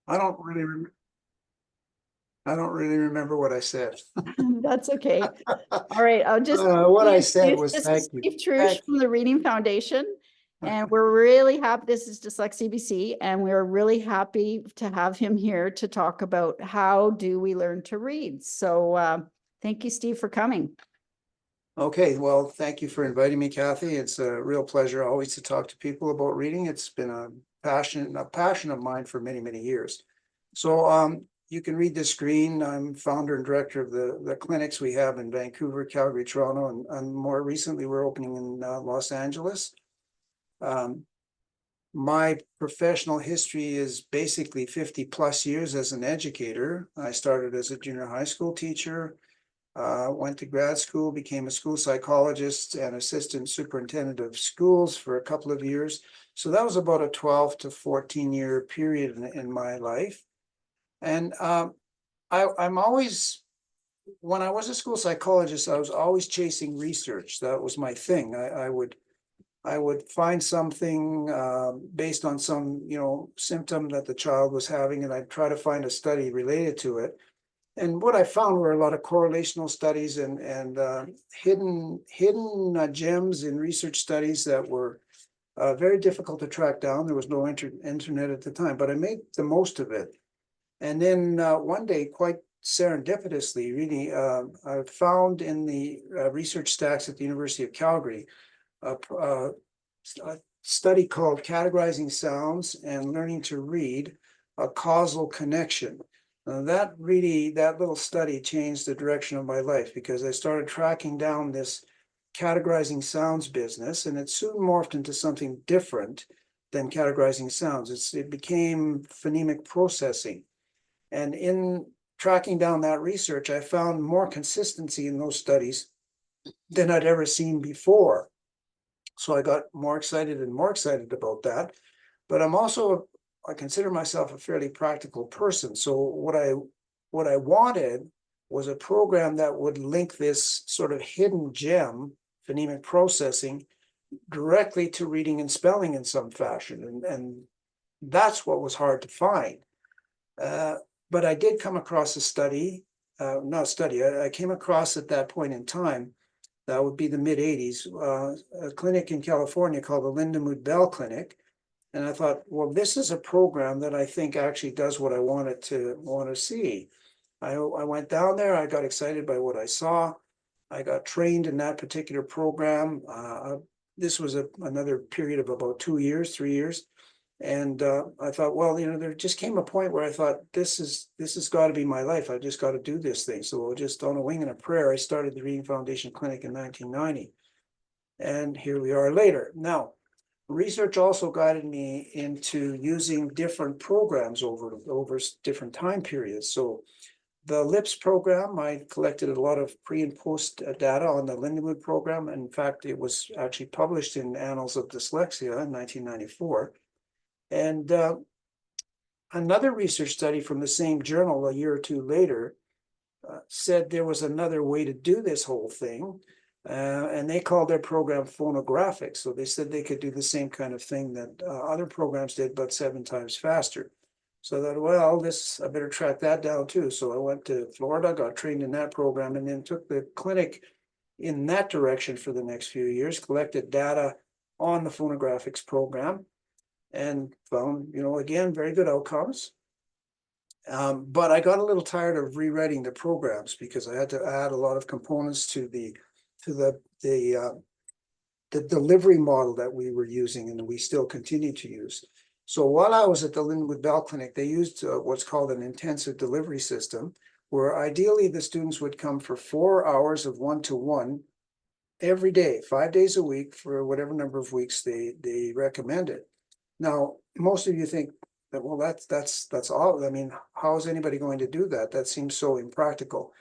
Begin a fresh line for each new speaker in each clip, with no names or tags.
I don't really I don't really remember what I said.
That's okay. All right, I'll just
What I said
introduce,
was
this is
thank you.
Steve Truch
Thank
from the Reading Foundation. And we're really happy, this is Dyslexia BC, and we're really happy to have him here to talk about how do we learn to read. So thank you, Steve, for coming.
Okay, well, thank you for inviting me, Cathy. It's a real pleasure always to talk to people about reading. It's been a passion of mine for many, many years. So you can read this screen. I'm founder and director of the clinics we have in Vancouver, Calgary, Toronto, and more recently we're opening in Los Angeles. My professional history is basically 50 plus years as an educator. I started as a junior high school teacher, went to grad school, became a school psychologist and assistant superintendent of schools for a couple of years. So that was about a 12 to 14 year period in my life. And I'm always, when I was a school psychologist, I was always chasing research. That was my thing. I would find something based on some, symptom that the child was having, and I'd try to find a study related to it. And what I found were a lot of correlational studies and hidden gems in research studies that were very difficult to track down. There was no internet at the time, but I made the most of it. And then one day, quite serendipitously, really, I found in the research stacks at the University of Calgary a study called Categorizing Sounds and Learning to Read, a Causal Connection. That little study changed the direction of my life, because I started tracking down this categorizing sounds business, and it soon morphed into something different than categorizing sounds. It became phonemic processing. And in tracking down that research, I found more consistency in those studies than I'd ever seen before. So I got more excited and more excited about that. But I consider myself a fairly practical person. So what I wanted was a program that would link this sort of hidden gem, phonemic processing, directly to reading and spelling in some fashion. And that's what was hard to find. But I did come across a study, I came across at that point in time, that would be the mid 80s, a clinic in California called the Lindenwood Bell Clinic. And I thought, well, this is a program that I think actually does what I want to see. I went down there, I got excited by what I saw. I got trained in that particular program. This was another period of about 2 years, 3 years. And I thought, well, there just came a point where I thought, this has got to be my life. I just got to do this thing. So just on a wing and a prayer, I started the Reading Foundation Clinic in 1990. And here we are later. Now, research also guided me into using different programs over different time periods. So the LIPS program, I collected a lot of pre and post data on the Lindenwood program. In fact, it was actually published in Annals of Dyslexia in 1994. And another research study from the same journal a year or two later said there was another way to do this whole thing. And they called their program phonographic. So they said they could do the same kind of thing that other programs did, but 7 times faster. So I thought, well, I better track that down too. So I went to Florida, got trained in that program, and then took the clinic in that direction for the next few years, collected data on the phonographics program, and found, again, very good outcomes. But I got a little tired of rewriting the programs, because I had to add a lot of components to the delivery model that we were using, and we still continue to use. So while I was at the Lindenwood Bell Clinic, they used what's called an intensive delivery system, where ideally the students would come for 4 hours of one-to-one every day, 5 days a week, for whatever number of weeks they recommended. Now, most of you think that, well, that's all. I mean, how is anybody going to do that? That seems so impractical.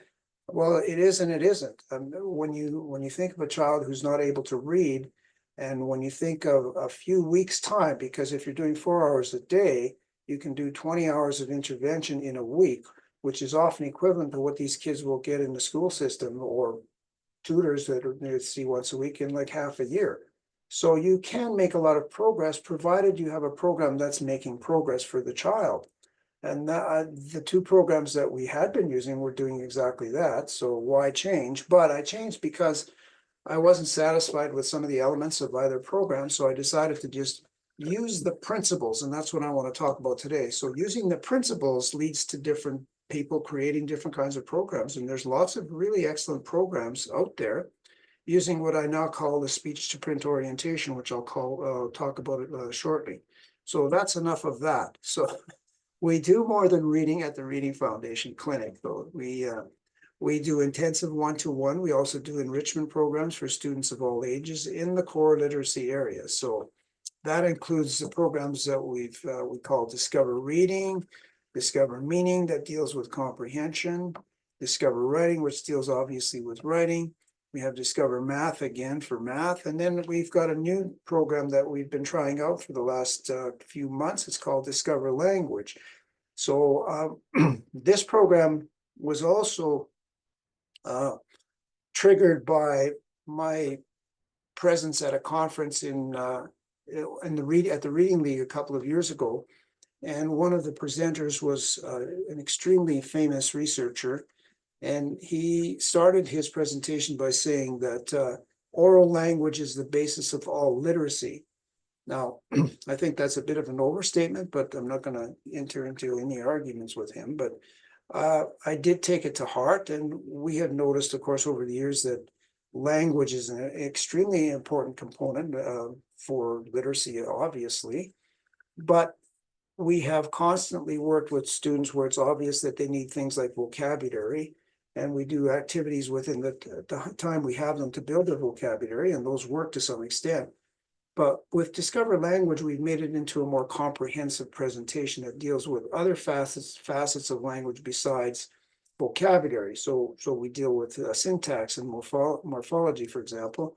Well, it is and it isn't. When you think of a child who's not able to read, and when you think of a few weeks' time, because if you're doing 4 hours a day, you can do 20 hours of intervention in a week, which is often equivalent to what these kids will get in the school system, or tutors that they see once a week, in like half a year. So you can make a lot of progress, provided you have a program that's making progress for the child. And the two programs that we had been using were doing exactly that. So why change? But I changed because I wasn't satisfied with some of the elements of either program. So I decided to just use the principles. And that's what I want to talk about today. So using the principles leads to different people creating different kinds of programs. And there's lots of really excellent programs out there using what I now call the speech to print orientation, which I'll talk about it shortly. So that's enough of that. So we do more than reading at the Reading Foundation Clinic, though. We do intensive one-to-one. We also do enrichment programs for students of all ages in the core literacy area. So that includes the programs that we call Discover Reading, Discover Meaning, that deals with comprehension, Discover Writing, which deals obviously with writing. We have Discover Math again for math. And then we've got a new program that we've been trying out for the last few months. It's called Discover Language. So this program was also triggered by my presence at a conference at the Reading League a couple of years ago. And one of the presenters was an extremely famous researcher. And he started his presentation by saying that oral language is the basis of all literacy. Now, I think that's a bit of an overstatement, but I'm not going to enter into any arguments with him. But I did take it to heart. And we have noticed, of course, over the years that language is an extremely important component for literacy, obviously. But we have constantly worked with students where it's obvious that they need things like vocabulary. And we do activities within the time we have them to build their vocabulary, and those work to some extent. But with Discover Language, we've made it into a more comprehensive presentation that deals with other facets of language besides vocabulary. So we deal with syntax and morphology, for example.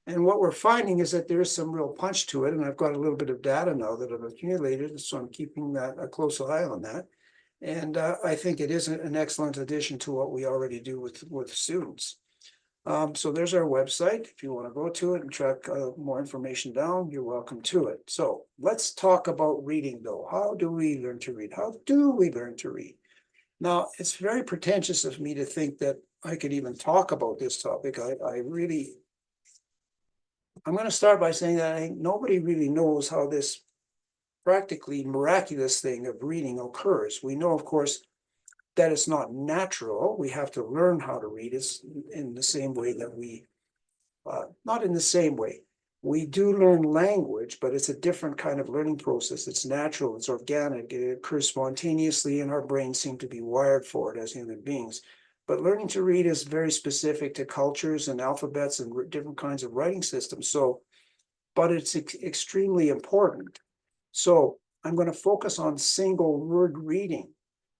And what we're finding is that there is some real punch to it. And I've got a little bit of data now that I've accumulated, so I'm keeping a close eye on that. And I think it is an excellent addition to what we already do with students. So there's our website. If you want to go to it and track more information down, you're welcome to it. So let's talk about reading, though. How do we learn to read? How do we learn to read? Now, it's very pretentious of me to think that I could even talk about this topic. I'm going to start by saying that I think nobody really knows how this practically miraculous thing of reading occurs. We know, of course, that it's not natural. We have to learn how to read. It's in the same way that not in the same way. We do learn language, but it's a different kind of learning process. It's natural, it's organic, it occurs spontaneously, and our brains seem to be wired for it as human beings. But learning to read is very specific to cultures and alphabets and different kinds of writing systems. But it's extremely important. So I'm going to focus on single word reading,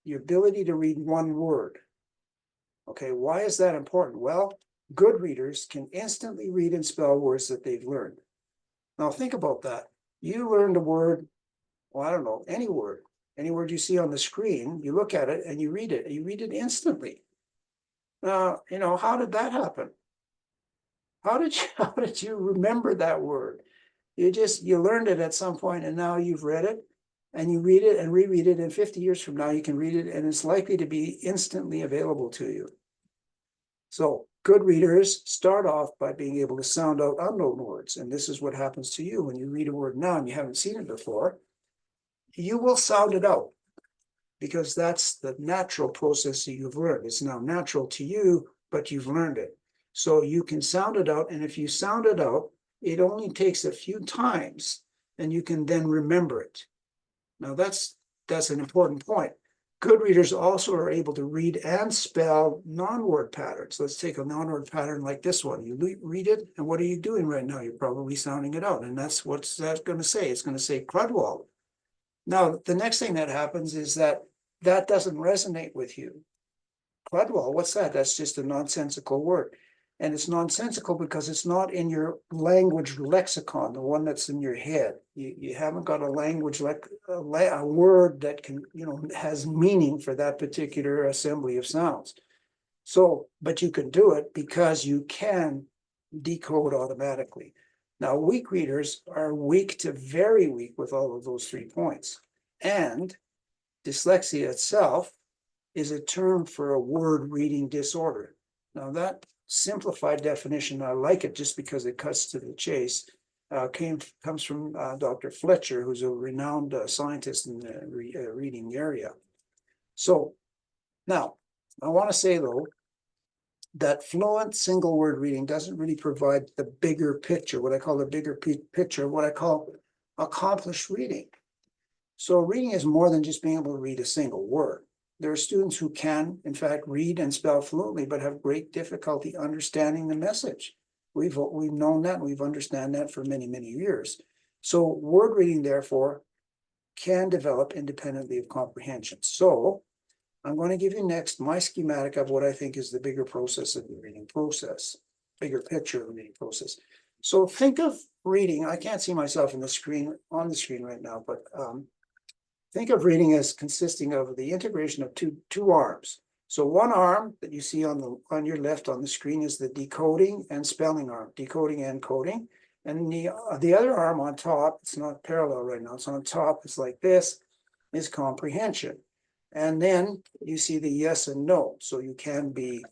the ability to read one word. Okay, why is that important? Well, good readers can instantly read and spell words that they've learned. Now think about that. You learned a word, well, I don't know, any word you see on the screen, you look at it and you read it instantly. Now, how did that happen? How did you remember that word? You learned it at some point and now you've read it and you read it and reread it, and 50 years from now you can read it and it's likely to be instantly available to you. So good readers start off by being able to sound out unknown words. And this is what happens to you when you read a word now and you haven't seen it before. You will sound it out because that's the natural process that you've learned. It's now natural to you, but you've learned it. So you can sound it out. And if you sound it out, it only takes a few times and you can then remember it. Now that's an important point. Good readers also are able to read and spell non-word patterns. Let's take a non-word pattern like this one. You read it, and what are you doing right now? You're probably sounding it out. And that's what's that going to say? It's going to say Crudwell. Now, the next thing that happens is that doesn't resonate with you. Crudwell, what's that? That's just a nonsensical word. And it's nonsensical because it's not in your language lexicon, the one that's in your head. You haven't got a language like a word that can, has meaning for that particular assembly of sounds. So, but you can do it because you can decode automatically. Now, weak readers are weak to very weak with all of those 3 points. And dyslexia itself is a term for a word reading disorder. Now that simplified definition, I like it just because it cuts to the chase, comes from Dr. Fletcher, who's a renowned scientist in the reading area. So now I want to say though, that fluent single word reading doesn't really provide the bigger picture, what I call the bigger picture, what I call accomplished reading. So reading is more than just being able to read a single word. There are students who can, in fact, read and spell fluently, but have great difficulty understanding the message. We've known that, we've understand that for many, many years. So word reading, therefore, can develop independently of comprehension. So I'm going to give you next my schematic of what I think is the bigger process of the reading process, bigger picture of the reading process. So think of reading, I can't see myself on the screen right now, but think of reading as consisting of the integration of two arms. So one arm that you see on your left on the screen is the decoding and spelling arm, decoding and coding. And the other arm on top, it's not parallel right now, it's on top, it's like this, is comprehension. And then you see the yes and no. So you can be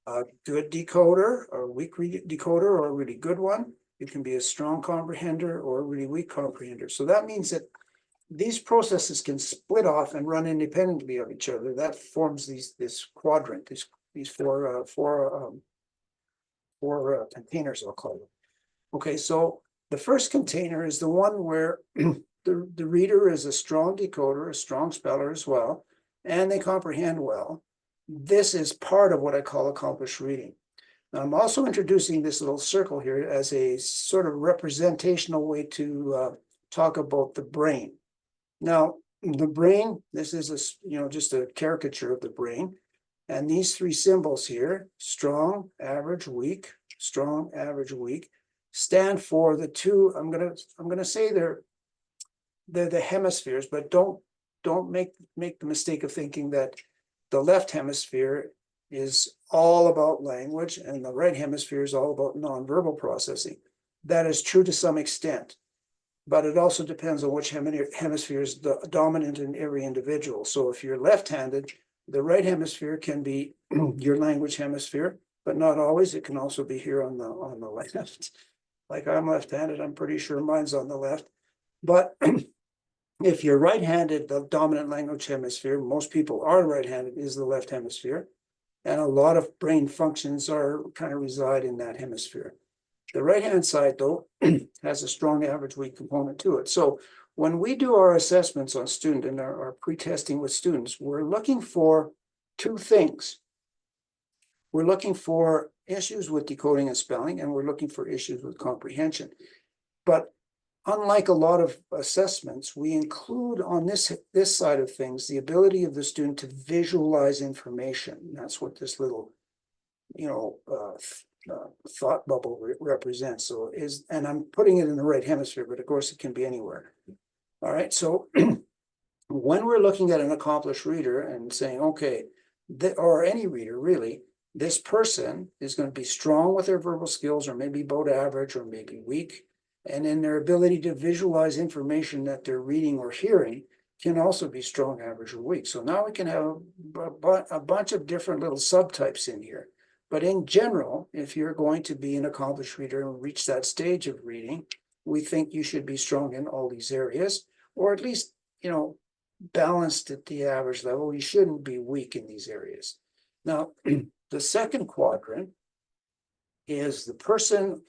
a good decoder or a weak decoder or a really good one. You can be a strong comprehender or a really weak comprehender. So that means that these processes can split off and run independently of each other. That forms this quadrant, these four containers, I'll call them. Okay, so the first container is the one where the reader is a strong decoder, a strong speller as well, and they comprehend well. This is part of what I call accomplished reading. Now, I'm also introducing this little circle here as a sort of representational way to talk about the brain. Now, the brain, this is just a caricature of the brain. And these three symbols here, strong, average, weak, strong, average, weak, stand for the two, I'm gonna say they're the hemispheres, but don't make the mistake of thinking that the left hemisphere is all about language and the right hemisphere is all about nonverbal processing. That is true to some extent, but it also depends on which hemisphere is dominant in every individual. So if you're left-handed, the right hemisphere can be your language hemisphere, but not always. It can also be here on the left. Like I'm left-handed, I'm pretty sure mine's on the left. But if you're right-handed, the dominant language hemisphere, most people are right-handed, is the left hemisphere. And a lot of brain functions kind of reside in that hemisphere. The right-hand side, though, has a strong average weak component to it. So when we do our assessments on student and our pre-testing with students, we're looking for two things. We're looking for issues with decoding and spelling, and we're looking for issues with comprehension. But unlike a lot of assessments, we include on this side of things the ability of the student to visualize information. That's what this little, thought bubble represents. So and I'm putting it in the right hemisphere, but of course it can be anywhere. All right, so when we're looking at an accomplished reader and saying, okay, or any reader really, this person is going to be strong with their verbal skills, or maybe about average, or maybe weak, and in their ability to visualize information that they're reading or hearing can also be strong, average, or weak. So now we can have a bunch of different little subtypes in here. But in general, if you're going to be an accomplished reader and reach that stage of reading, we think you should be strong in all these areas, or at least, balanced at the average level. You shouldn't be weak in these areas. Now, the second quadrant is the person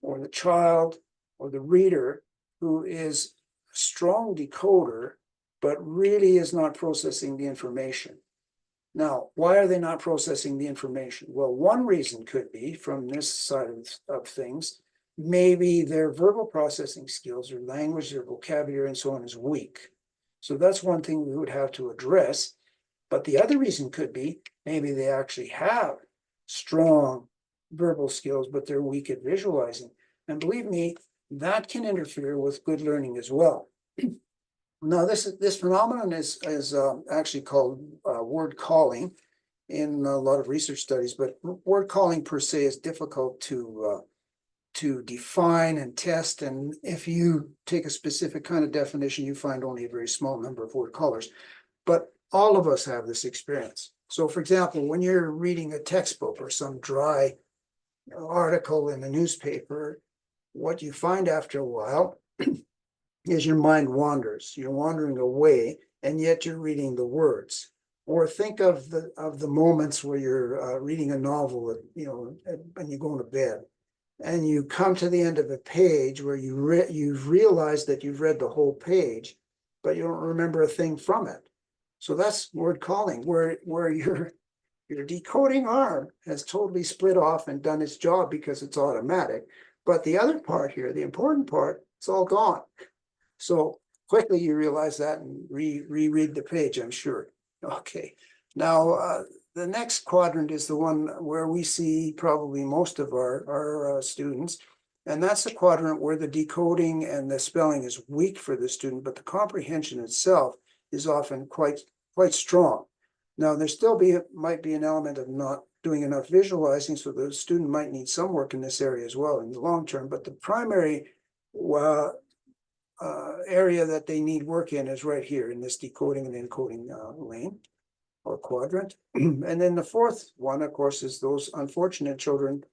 or the child or the reader who is a strong decoder, but really is not processing the information. Now, why are they not processing the information? Well, one reason could be, from this side of things, maybe their verbal processing skills, their language, their vocabulary, and so on is weak. So that's one thing we would have to address. But the other reason could be, maybe they actually have strong verbal skills, but they're weak at visualizing. And believe me, that can interfere with good learning as well. Now, this phenomenon is actually called word calling in a lot of research studies, but word calling per se is difficult to define and test. And if you take a specific kind of definition, you find only a very small number of word callers. but all of us have this experience. So for example, when you're reading a textbook or some dry article in the newspaper, what you find after a while is your mind wanders. You're wandering away, and yet you're reading the words. Or think of the moments where you're reading a novel, and you're going to bed, and you come to the end of a page where you've realized that you've read the whole page, but you don't remember a thing from it. So that's word calling, where your decoding arm has totally split off and done its job because it's automatic. But the other part here, the important part, it's all gone. So quickly you realize that and reread the page, I'm sure. Okay, now the next quadrant is the one where we see probably most of our students, and that's the quadrant where the decoding and the spelling is weak for the student, but the comprehension itself is often quite strong. Now there still might be an element of not doing enough visualizing, so the student might need some work in this area as well in the long term, but the primary area that they need work in is right here in this decoding and encoding lane or quadrant. And then the fourth one, of course, is those unfortunate children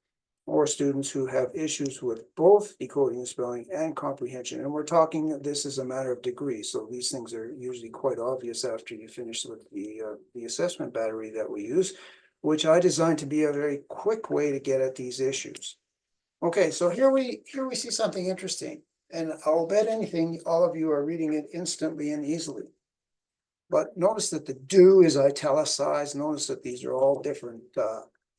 or students who have issues with both decoding and spelling and comprehension. And we're talking, this is a matter of degree. So these things are usually quite obvious after you finish with the assessment battery that we use, which I designed to be a very quick way to get at these issues. Okay, so here we see something interesting. And I'll bet anything, all of you are reading it instantly and easily. But notice that the do is italicized. Notice that these are all different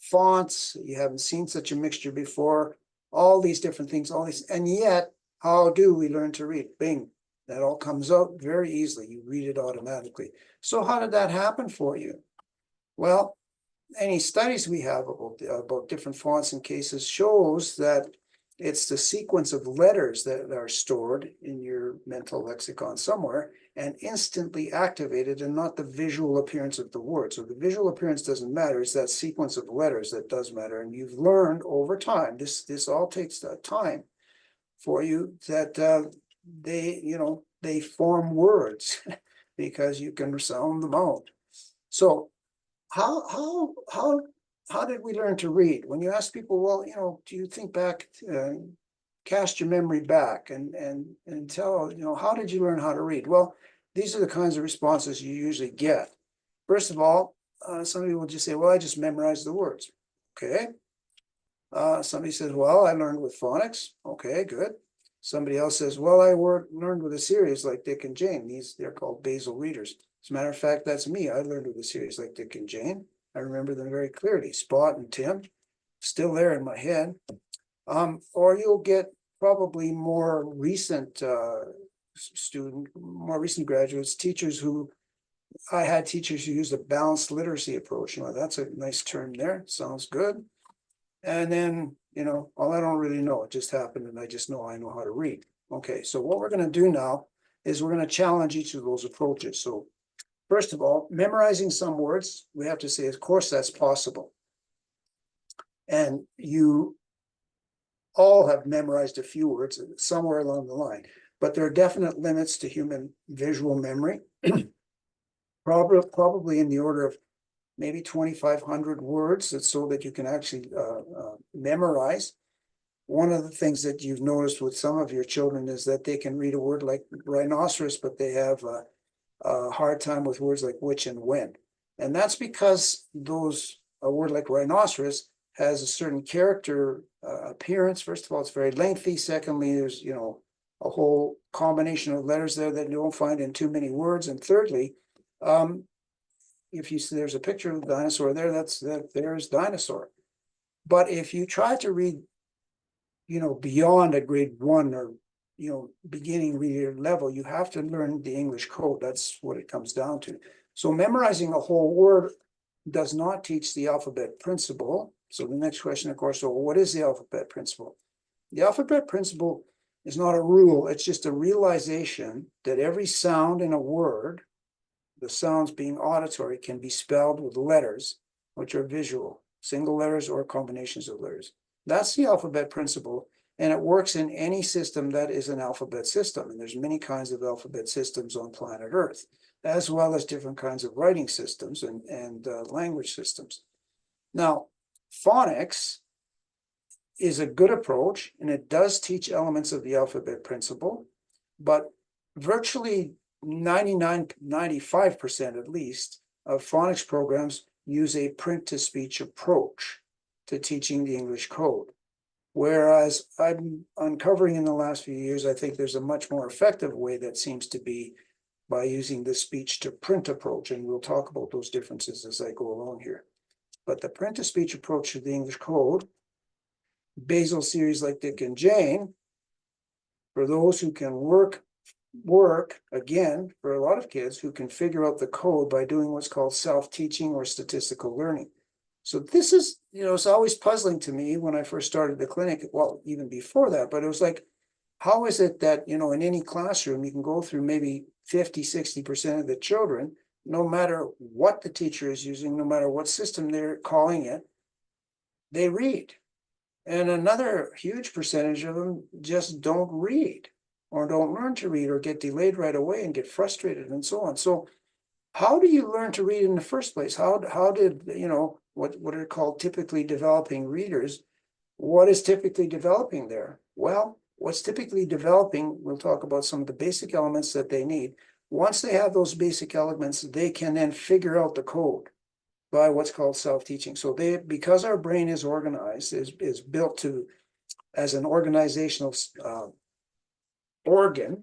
fonts. You haven't seen such a mixture before. All these different things, and yet, how do we learn to read? Bing, that all comes out very easily. You read it automatically. So how did that happen for you? Well, any studies we have about different fonts and cases shows that it's the sequence of letters that are stored in your mental lexicon somewhere and instantly activated, and not the visual appearance of the word. So the visual appearance doesn't matter. It's that sequence of letters that does matter. And you've learned over time, this all takes time for you, that they form words because you can sound them out. So how did we learn to read? When you ask people, well, do you think back, cast your memory back and tell, how did you learn how to read? Well, these are the kinds of responses you usually get. First of all, somebody will just say, well, I just memorized the words. Okay. Somebody says, well, I learned with phonics. Okay, good. Somebody else says, well, I learned with a series like Dick and Jane. They're called basal readers. As a matter of fact, that's me. I learned with a series like Dick and Jane. I remember them very clearly. Spot and Tim, still there in my head. Or you'll get probably more recent graduates, teachers who, I had teachers who used a balanced literacy approach. That's a nice term there. Sounds good. And then, well, I don't really know. It just happened, and I just know I know how to read. Okay, so what we're going to do now is we're going to challenge each of those approaches. So first of all, memorizing some words, we have to say, of course, that's possible. And you all have memorized a few words somewhere along the line, but there are definite limits to human visual memory, probably in the order of maybe 2,500 words, so that you can actually memorize. One of the things that you've noticed with some of your children is that they can read a word like rhinoceros, but they have a hard time with words like which and when. And that's because a word like rhinoceros has a certain character appearance. First of all, it's very lengthy. Secondly, there's, a whole combination of letters there that you don't find in too many words. And thirdly, if you see there's a picture of a dinosaur there, there's dinosaur. But if you try to read, beyond a grade 1 or, beginning reader level, you have to learn the English code. That's what it comes down to. So memorizing a whole word does not teach the alphabet principle. So the next question, of course, so what is the alphabet principle? The alphabet principle is not a rule. It's just a realization that every sound in a word, the sounds being auditory, can be spelled with letters, which are visual, single letters or combinations of letters. That's the alphabet principle, and it works in any system that is an alphabet system. And there's many kinds of alphabet systems on planet Earth. as well as different kinds of writing systems and language systems. Now, phonics is a good approach, and it does teach elements of the alphabet principle, but virtually 99, 95% at least of phonics programs use a print-to-speech approach to teaching the English code. Whereas I'm uncovering in the last few years, I think there's a much more effective way that seems to be by using the speech-to-print approach, and we'll talk about those differences as I go along here. But the print-to-speech approach to the English code, Basel series like Dick and Jane, for those who can work again, for a lot of kids who can figure out the code by doing what's called self-teaching or statistical learning. So this is, it's always puzzling to me when I first started the clinic, well, even before that, but it was like, how is it that, in any classroom, you can go through maybe 50, 60% of the children, no matter what the teacher is using, no matter what system they're calling it, they read. And another huge percentage of them just don't read or don't learn to read or get delayed right away and get frustrated and so on. So how do you learn to read in the first place? How did, what are called typically developing readers? What is typically developing there? Well, what's typically developing, we'll talk about some of the basic elements that they need. Once they have those basic elements, they can then figure out the code by what's called self-teaching. So because our brain is organized, is built to, as an organizational organ,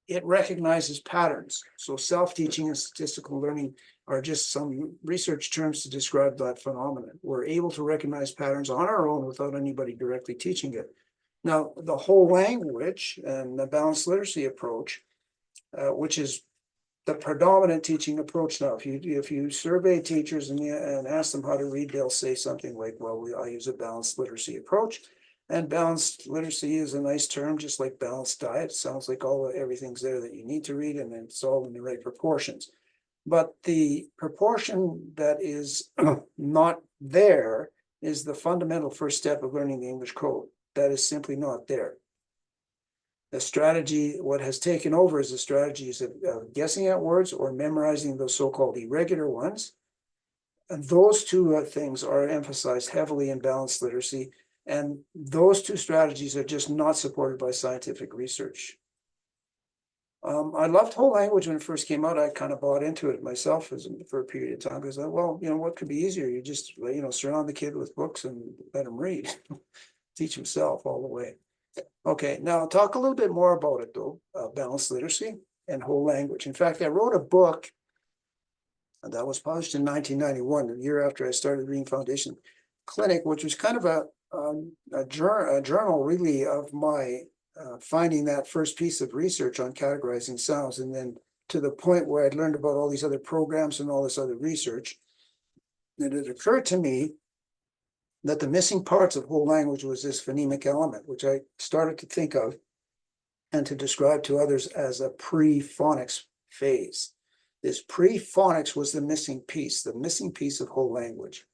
it recognizes patterns. So self-teaching and statistical learning are just some research terms to describe that phenomenon. We're able to recognize patterns on our own without anybody directly teaching it. Now, the whole language and the balanced literacy approach, which is the predominant teaching approach now. If you survey teachers and ask them how to read, they'll say something like, well, I use a balanced literacy approach. And balanced literacy is a nice term, just like balanced diet. It sounds like everything's there that you need to read, and it's all in the right proportions. But the proportion that is not there is the fundamental first step of learning the English code. That is simply not there. The strategy, what has taken over is the strategies of guessing at words or memorizing those so-called irregular ones. And those two things are emphasized heavily in balanced literacy. And those two strategies are just not supported by scientific research. I loved whole language when it first came out. I kind of bought into it myself for a period of time because, well, what could be easier? You just, surround the kid with books and let him read, teach himself all the way. Okay, now I'll talk a little bit more about it though, balanced literacy and whole language. In fact, I wrote a book that was published in 1991, the year after I started Reading Foundation Clinic, which was kind of a journal really of my finding that first piece of research on categorizing sounds, and then to the point where I'd learned about all these other programs and all this other research. And it occurred to me that the missing parts of whole language was this phonemic element, which I started to think of and to describe to others as a pre-phonics phase. This pre-phonics was the missing piece of whole language.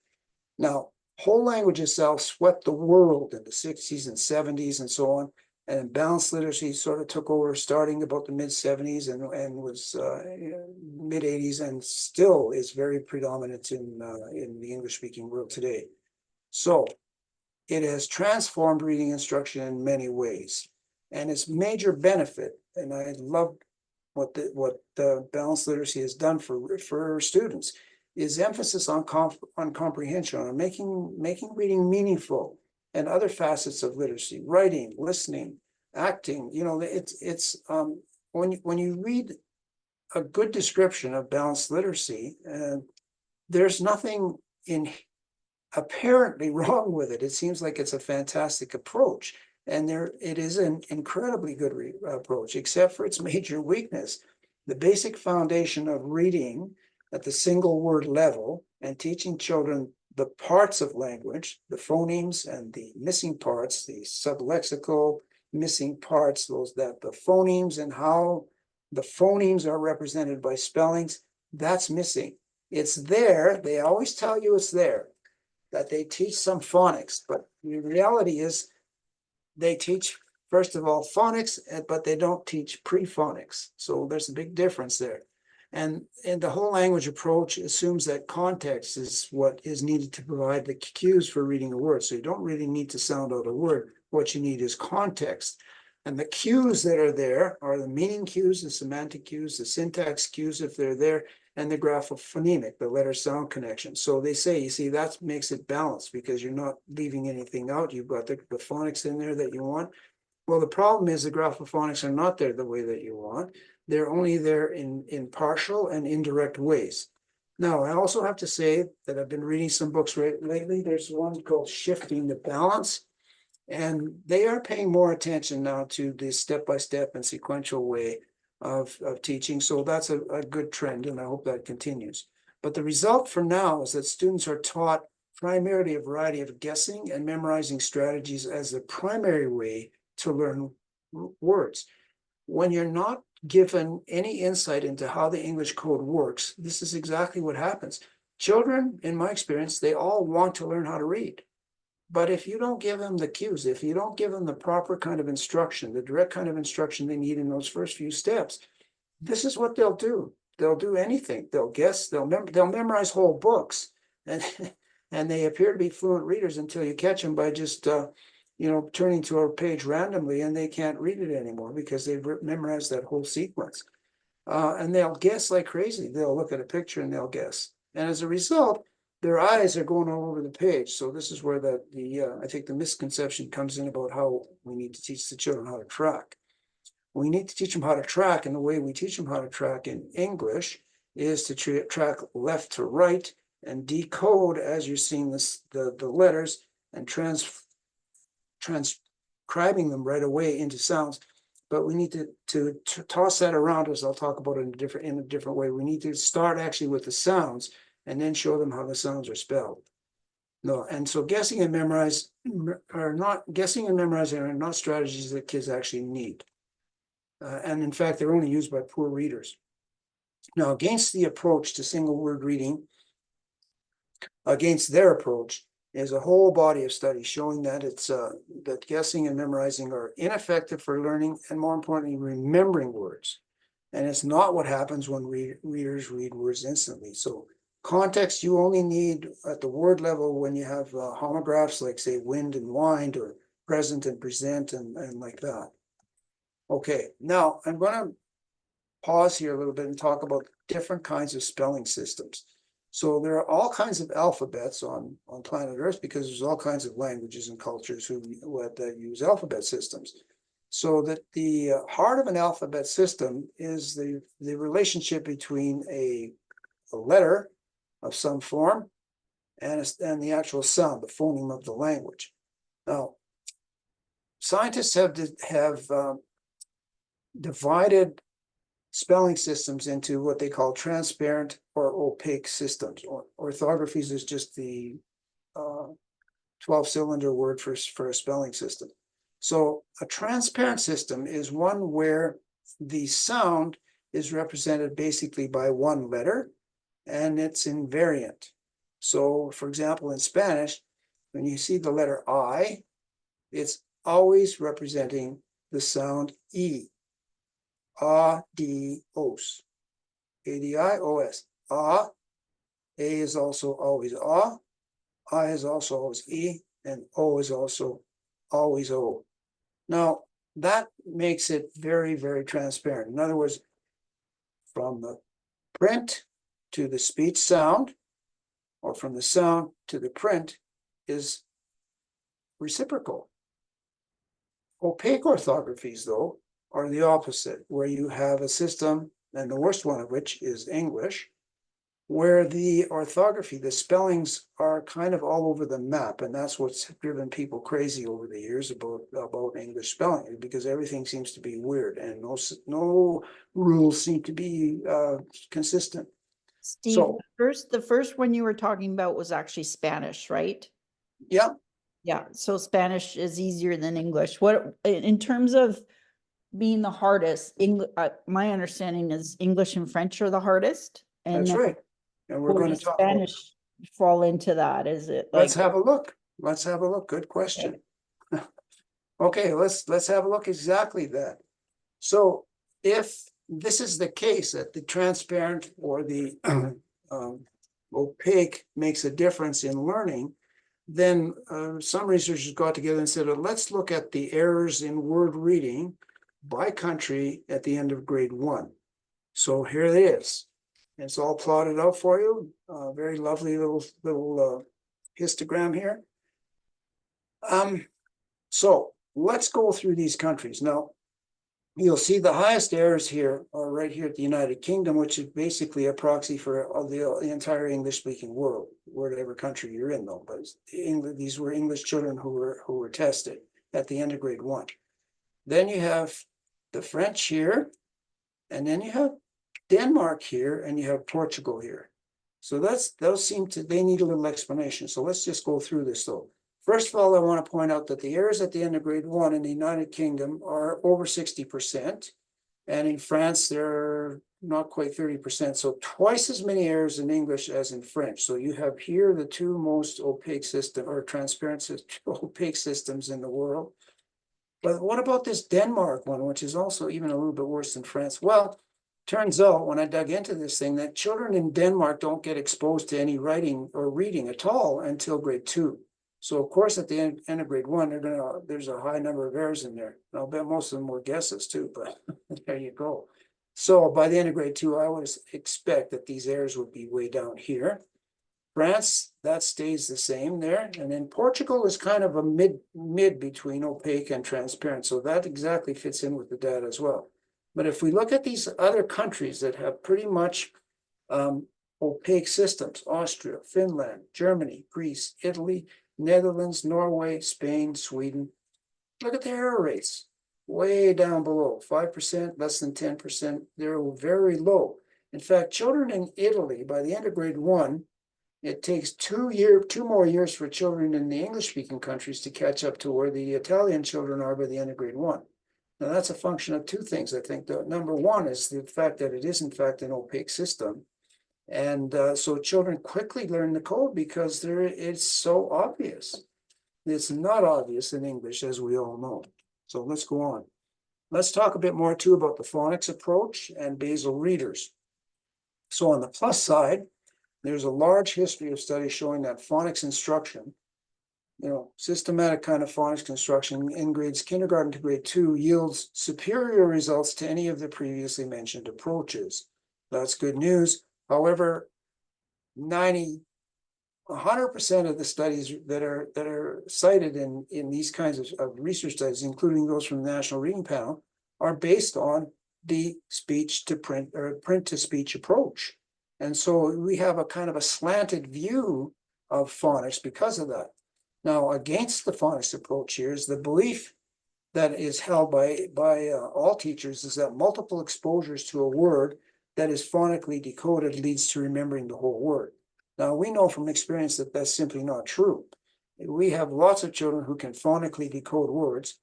Now, whole language itself swept the world in the 60s and 70s and so on, and balanced literacy sort of took over starting about the mid-70s and was mid-80s and still is very predominant in the English-speaking world today. So it has transformed reading instruction in many ways, and its major benefit, and I love what the balanced literacy has done for students, is emphasis on comprehension, on making reading meaningful, and other facets of literacy, writing, listening, acting. When you read a good description of balanced literacy, there's nothing apparently wrong with it. It seems like it's a fantastic approach, and it is an incredibly good approach, except for its major weakness. The basic foundation of reading at the single word level and teaching children the parts of language, the phonemes and the missing parts, the sublexical missing parts, the phonemes and how the phonemes are represented by spellings, that's missing. It's there. They always tell you it's there, that they teach some phonics, but the reality is they teach, first of all, phonics, but they don't teach pre-phonics. So there's a big difference there. And the whole language approach assumes that context is what is needed to provide the cues for reading a word. So you don't really need to sound out a word. What you need is context. And the cues that are there are the meaning cues, the semantic cues, the syntax cues, if they're there, and the graphophonemic, the letter sound connection. So they say, you see, that makes it balanced because you're not leaving anything out. You've got the phonics in there that you want. Well, the problem is the graphophonics are not there the way that you want. They're only there in partial and indirect ways. Now, I also have to say that I've been reading some books lately. There's one called Shifting the Balance, and they are paying more attention now to the step-by-step and sequential way of teaching. So that's a good trend, and I hope that continues. But the result for now is that students are taught primarily a variety of guessing and memorizing strategies as the primary way to learn words. When you're not given any insight into how the English code works, this is exactly what happens. Children, in my experience, they all want to learn how to read. But if you don't give them the cues, if you don't give them the proper kind of instruction, the direct kind of instruction they need in those first few steps, this is what they'll do. They'll do anything. They'll guess, they'll memorize whole books. And, and they appear to be fluent readers until you catch them by just turning to a page randomly, and they can't read it anymore because they've memorized that whole sequence. And they'll guess like crazy. They'll look at a picture and they'll guess. And as a result, their eyes are going all over the page. So this is where I think the misconception comes in about how we need to teach the children how to track. We need to teach them how to track, and the way we teach them how to track in English is to track left to right and decode as you're seeing the letters and transcribing them right away into sounds. But we need to toss that around, as I'll talk about it in a different way. We need to start actually with the sounds and then show them how the sounds are spelled. No, and so guessing and memorizing are not strategies that kids actually need. And in fact, they're only used by poor readers. Now, against the approach to single word reading, against their approach, is a whole body of studies showing that that guessing and memorizing are ineffective for learning and, more importantly, remembering words. And it's not what happens when readers read words instantly. So context you only need at the word level when you have homographs like, say, wind and wind, or present and present, and like that. Okay, now I'm going to pause here a little bit and talk about different kinds of spelling systems. So there are all kinds of alphabets on planet Earth because there's all kinds of languages and cultures that use alphabet systems. So that the heart of an alphabet system is the relationship between a letter of some form and the actual sound, the phoneme of the language. Now, scientists have divided spelling systems into what they call transparent or opaque systems. Orthographies is just the 12-cylinder word for a spelling system. So a transparent system is one where the sound is represented basically by one letter, and it's invariant. So, for example, in Spanish, when you see the letter I, it's always representing the sound E. A-D-O-S. A-D-I-O-S. A is also always A. I is also always E. And O is also always O. Now, that makes it very, very transparent. In other words, from the print to the speech sound, or from the sound to the print, is reciprocal. Opaque orthographies, though, are the opposite, where you have a system, and the worst one of which is English, where the orthography, the spellings are kind of all over the map. And that's what's driven people crazy over the years about English spelling, because everything seems to be weird and no rules seem to be consistent.
Steve,
So,
the first one you were talking about was actually Spanish, right?
yeah.
Yeah, so Spanish is easier than English. What, in terms of being the hardest, my understanding is English and French are the hardest. And
That's right. And we're going to talk about
Spanish fall into that, is it?
Let's have a look. Let's have a look. Good question. Okay, let's have a look exactly that. So if this is the case that the transparent or the opaque makes a difference in learning, then some researchers got together and said, let's look at the errors in word reading by country at the end of grade 1. So here it is. It's all plotted out for you. Very lovely little histogram here. So let's go through these countries. Now, you'll see the highest errors here are right here at the United Kingdom, which is basically a proxy for the entire English-speaking world, whatever country you're in, though. But these were English children who were tested at the end of grade 1. Then you have the French here, and then you have Denmark here, and you have Portugal here. So they need a little explanation. So let's just go through this though. First of all, I want to point out that the errors at the end of grade 1 in the United Kingdom are over 60%. And in France, they're not quite 30%. So twice as many errors in English as in French. So you have here the two most opaque system or transparent opaque systems in the world. But what about this Denmark one, which is also even a little bit worse than France? Well, turns out when I dug into this thing that children in Denmark don't get exposed to any writing or reading at all until grade 2. So of course, at the end of grade 1, there's a high number of errors in there. And I'll bet most of them were guesses too, but there you go. So by the end of grade 2, I would expect that these errors would be way down here. France, that stays the same there. And then Portugal is kind of a mid between opaque and transparent. So that exactly fits in with the data as well. But if we look at these other countries that have pretty much opaque systems, Austria, Finland, Germany, Greece, Italy, Netherlands, Norway, Spain, Sweden, look at the error rates, way down below, 5%, less than 10%. They're very low. In fact, children in Italy, by the end of grade 1, it takes 2 more years for children in the English-speaking countries to catch up to where the Italian children are by the end of grade 1. Now, that's a function of two things, I think. Number one is the fact that it is, in fact, an opaque system. And so children quickly learn the code because it's so obvious. It's not obvious in English, as we all know. So let's go on. Let's talk a bit more, too, about the phonics approach and basal readers. So on the plus side, there's a large history of studies showing that phonics instruction, systematic kind of phonics construction in grades kindergarten to grade 2 yields superior results to any of the previously mentioned approaches. That's good news. However, 100% of the studies that are cited in these kinds of research studies, including those from the National Reading Panel, are based on the speech to print or print to speech approach. And so we have a kind of a slanted view of phonics because of that. Now, against the phonics approach here is the belief that is held by all teachers is that multiple exposures to a word that is phonically decoded leads to remembering the whole word. Now, we know from experience that that's simply not true. We have lots of children who can phonically decode words.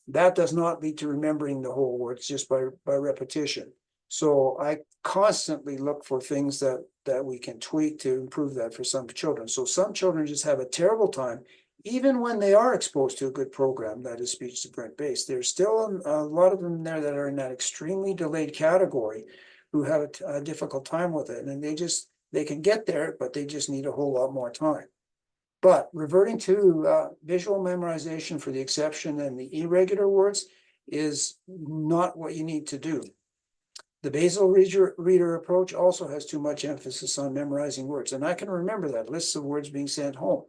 That does not lead to remembering the whole words just by repetition. So I constantly look for things that we can tweak to improve that for some children. So some children just have a terrible time, even when they are exposed to a good program that is speech to print based. There's still a lot of them there that are in that extremely delayed category who have a difficult time with it. And they can get there, but they just need a whole lot more time. But reverting to visual memorization for the exception and the irregular words is not what you need to do. The basal reader approach also has too much emphasis on memorizing words. And I can remember that, lists of words being sent home.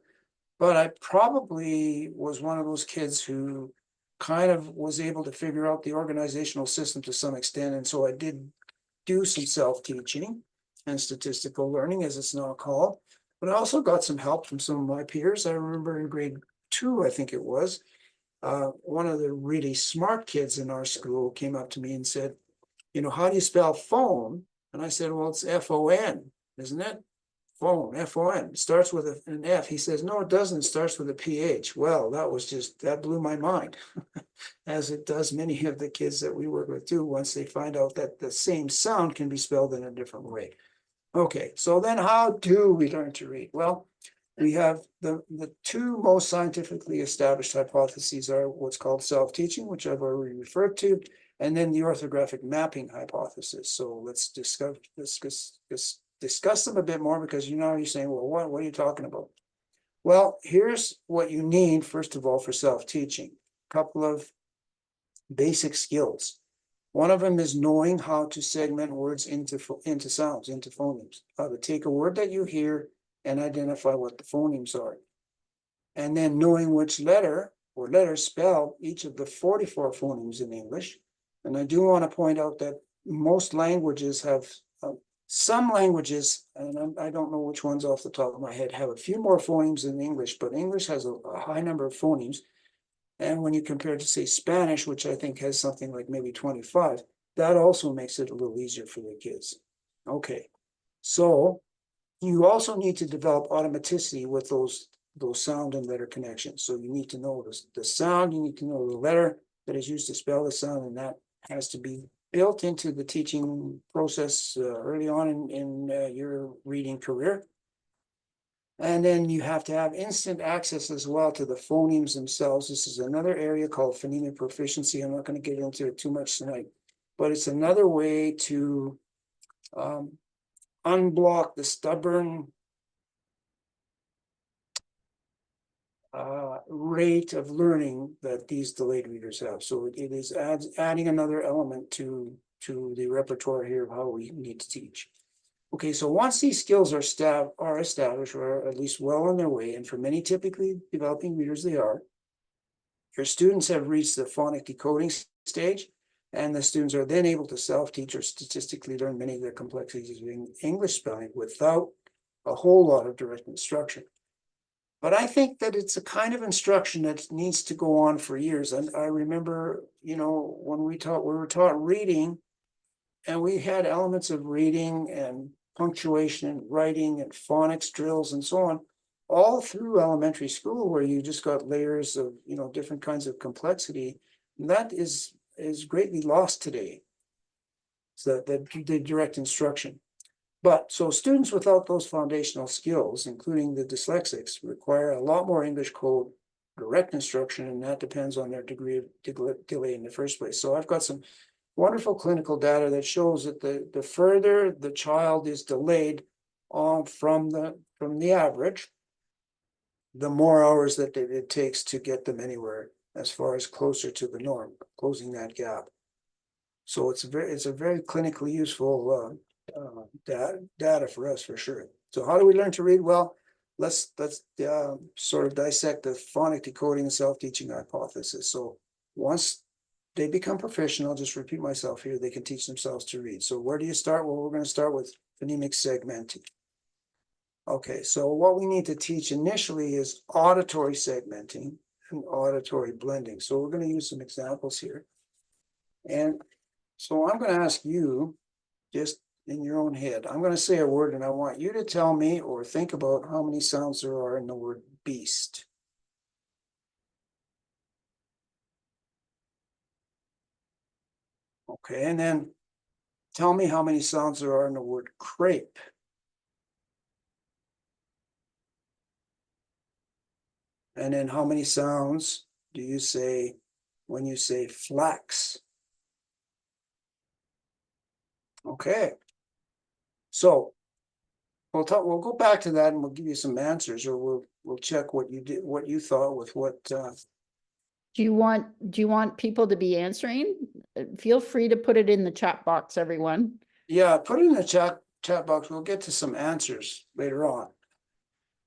But I probably was one of those kids who kind of was able to figure out the organizational system to some extent. And so I did do some self-teaching and statistical learning, as it's now called. But I also got some help from some of my peers. I remember in grade 2, I think it was, one of the really smart kids in our school came up to me and said, how do you spell phone? And I said, well, it's F-O-N, isn't it? Phone, F-O-N. It starts with an F. He says, no, it doesn't. It starts with a P-H. Well, that blew my mind, as it does many of the kids that we work with too, once they find out that the same sound can be spelled in a different way. Okay, so then how do we learn to read? Well, we have the two most scientifically established hypotheses are what's called self-teaching, which I've already referred to, and then the orthographic mapping hypothesis. So let's discuss them a bit more, because you're saying, well, what are you talking about? Well, here's what you need, first of all, for self-teaching. A couple of basic skills. One of them is knowing how to segment words into sounds, into phonemes. How to take a word that you hear and identify what the phonemes are. And then knowing which letter or letters spell each of the 44 phonemes in English. And I do want to point out that most languages have, some languages, and I don't know which ones off the top of my head, have a few more phonemes than English, but English has a high number of phonemes. And when you compare it to, say, Spanish, which I think has something like maybe 25, that also makes it a little easier for the kids. Okay, so you also need to develop automaticity with those sound and letter connections. So you need to know the sound, you need to know the letter that is used to spell the sound, and that has to be built into the teaching process early on in your reading career. And then you have to have instant access as well to the phonemes themselves. This is another area called phonemic proficiency. I'm not going to get into it too much tonight, but it's another way to unblock the stubborn rate of learning that these delayed readers have. So it is adding another element to the repertoire here of how we need to teach. Okay, so once these skills are established, or at least well on their way, and for many typically developing readers they are, your students have reached the phonic decoding stage, and the students are then able to self-teach or statistically learn many of the complexities of English spelling without a whole lot of direct instruction. But I think that it's a kind of instruction that needs to go on for years. And I remember, when we were taught reading, and we had elements of reading and punctuation and writing and phonics drills and so on, all through elementary school, where you just got layers of, different kinds of complexity. And that is greatly lost today. So the direct instruction. But so students without those foundational skills, including the dyslexics, require a lot more English code direct instruction, and that depends on their degree of delay in the first place. So I've got some wonderful clinical data that shows that the further the child is delayed from the average, the more hours that it takes to get them anywhere as far as closer to the norm, closing that gap. So it's a very clinically useful data for us, for sure. So how do we learn to read? Well, let's sort of dissect the phonic decoding and self-teaching hypothesis. So once they become proficient, I'll just repeat myself here, they can teach themselves to read. So where do you start? Well, we're going to start with phonemic segmenting. Okay, so what we need to teach initially is auditory segmenting and auditory blending. So we're going to use some examples here. And so I'm going to ask you, just in your own head, I'm going to say a word, and I want you to tell me or think about how many sounds there are in the word beast. Okay, and then tell me how many sounds there are in the word crepe. And then how many sounds do you say when you say flax? Okay. So we'll go back to that, and we'll give you some answers, or we'll check what you thought with what.
Do you want people to be answering? Feel free to put it in the chat box, everyone.
Yeah, put it in the chat box. We'll get to some answers later on.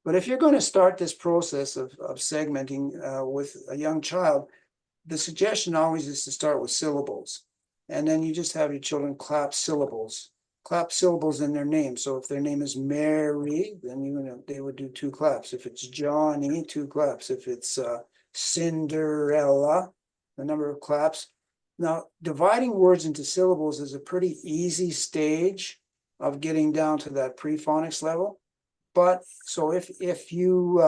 But if you're going to start this process of segmenting with a young child, the suggestion always is to start with syllables. And then you just have your children clap syllables in their name. So if their name is Mary, then they would do 2 claps. If it's Johnny, 2 claps. If it's Cinderella, the number of claps. Now, dividing words into syllables is a pretty easy stage of getting down to that pre-phonics level. But so if you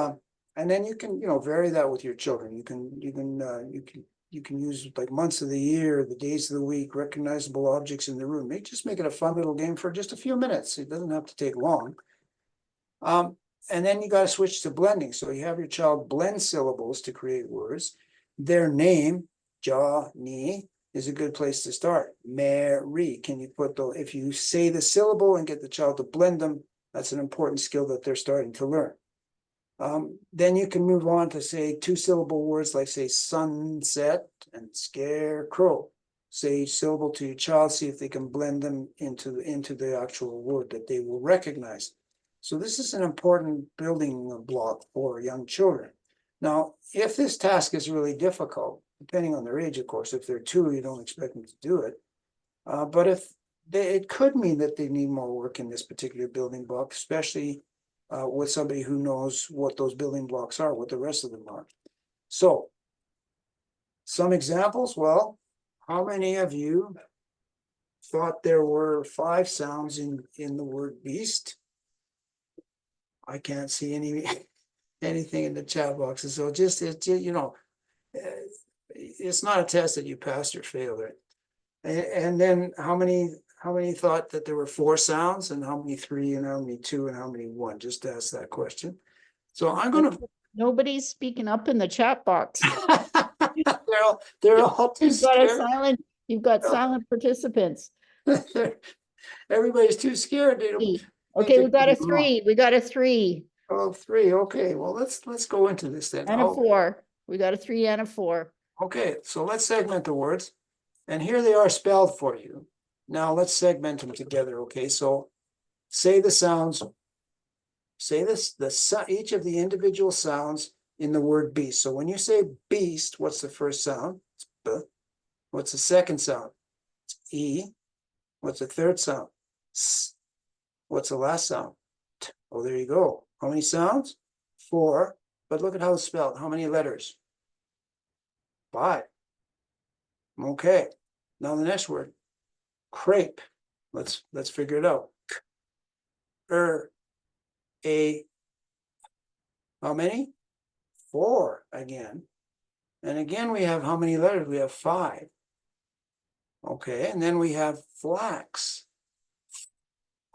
and then you can vary that with your children. You can use like months of the year, the days of the week, recognizable objects in the room. Just make it a fun little game for just a few minutes. It doesn't have to take long. And then you got to switch to blending. So you have your child blend syllables to create words. Their name, Johnny, is a good place to start. Mary, can you put the, if you say the syllable and get the child to blend them, that's an important skill that they're starting to learn. Then you can move on to say two-syllable words like say sunset and scarecrow. Say each syllable to your child, see if they can blend them into the actual word that they will recognize. So this is an important building block for young children. Now, if this task is really difficult, depending on their age, of course, if they're 2, you don't expect them to do it. But if they, it could mean that they need more work in this particular building block, especially with somebody who knows what those building blocks are, what the rest of them are. So, some examples. Well, how many of you thought there were 5 sounds in the word beast? I can't see anything in the chat boxes. So just, you know, it's not a test that you passed or failed, right? And then how many thought that there were 4 sounds, and how many 3, and how many 2, and how many 1? Just to ask that question. So I'm gonna.
Nobody's speaking up in the chat box.
they're all too scared.
You've got silent participants.
Everybody's too scared. They don't.
Okay, we got a 3. We got a 3.
Oh, 3. Okay, well, let's go into this then.
And a 4. We got a 3 and a 4.
Okay, so let's segment the words. And here they are spelled for you. Now let's segment them together, okay? So say the sounds. Say this, each of the individual sounds in the word beast. So when you say beast, what's the first sound? It's B. What's the second sound? It's E. What's the third sound? S. What's the last sound? T. Oh, there you go. How many sounds? 4. But look at how it's spelled. How many letters? 5. Okay. Now the next word. Crepe. Let's figure it out. A. How many? 4 again. And again, we have how many letters? We have 5. Okay, and then we have flax.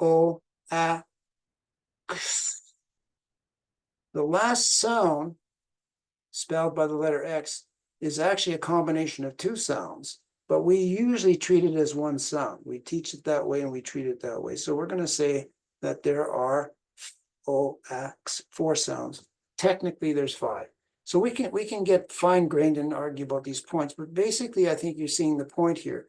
O, A, X. The last sound, spelled by the letter X, is actually a combination of 2 sounds, but we usually treat it as 1 sound. We teach it that way and we treat it that way. So we're going to say that there are O, X, 4 sounds. Technically, there's 5. So we can get fine-grained and argue about these points, but basically, I think you're seeing the point here,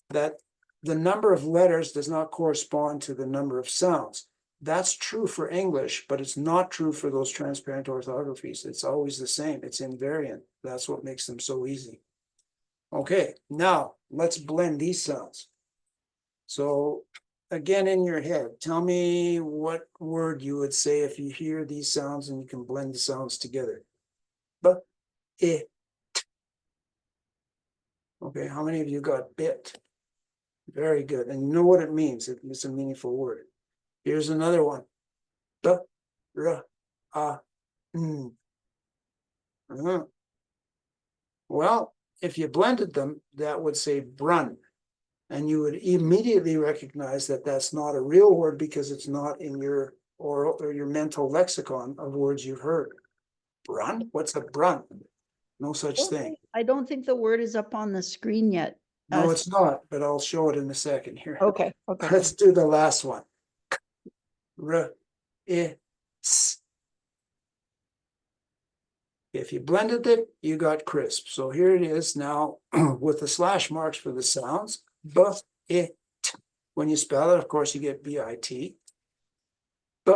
that the number of letters does not correspond to the number of sounds. That's true for English, but it's not true for those transparent orthographies. It's always the same. It's invariant. That's what makes them so easy. Okay, now let's blend these sounds. So again, in your head, tell me what word you would say if you hear these sounds and you can blend the sounds together. But it. Okay, how many of you got bit? Very good. And you know what it means. It's a meaningful word. Here's another one. B, R, A, N. Well, if you blended them, that would say brun. And you would immediately recognize that that's not a real word because it's not in your oral or your mental lexicon of words you've heard. Brun? What's a brun? No such thing.
I don't think the word is up on the screen yet.
No, it's not, but I'll show it in a second here.
Okay.
Let's do the last one. R, I, S. If you blended it, you got crisp. So here it is now with the slash marks for the sounds. B, I, T. When you spell it, of course, you get B-I-T. B,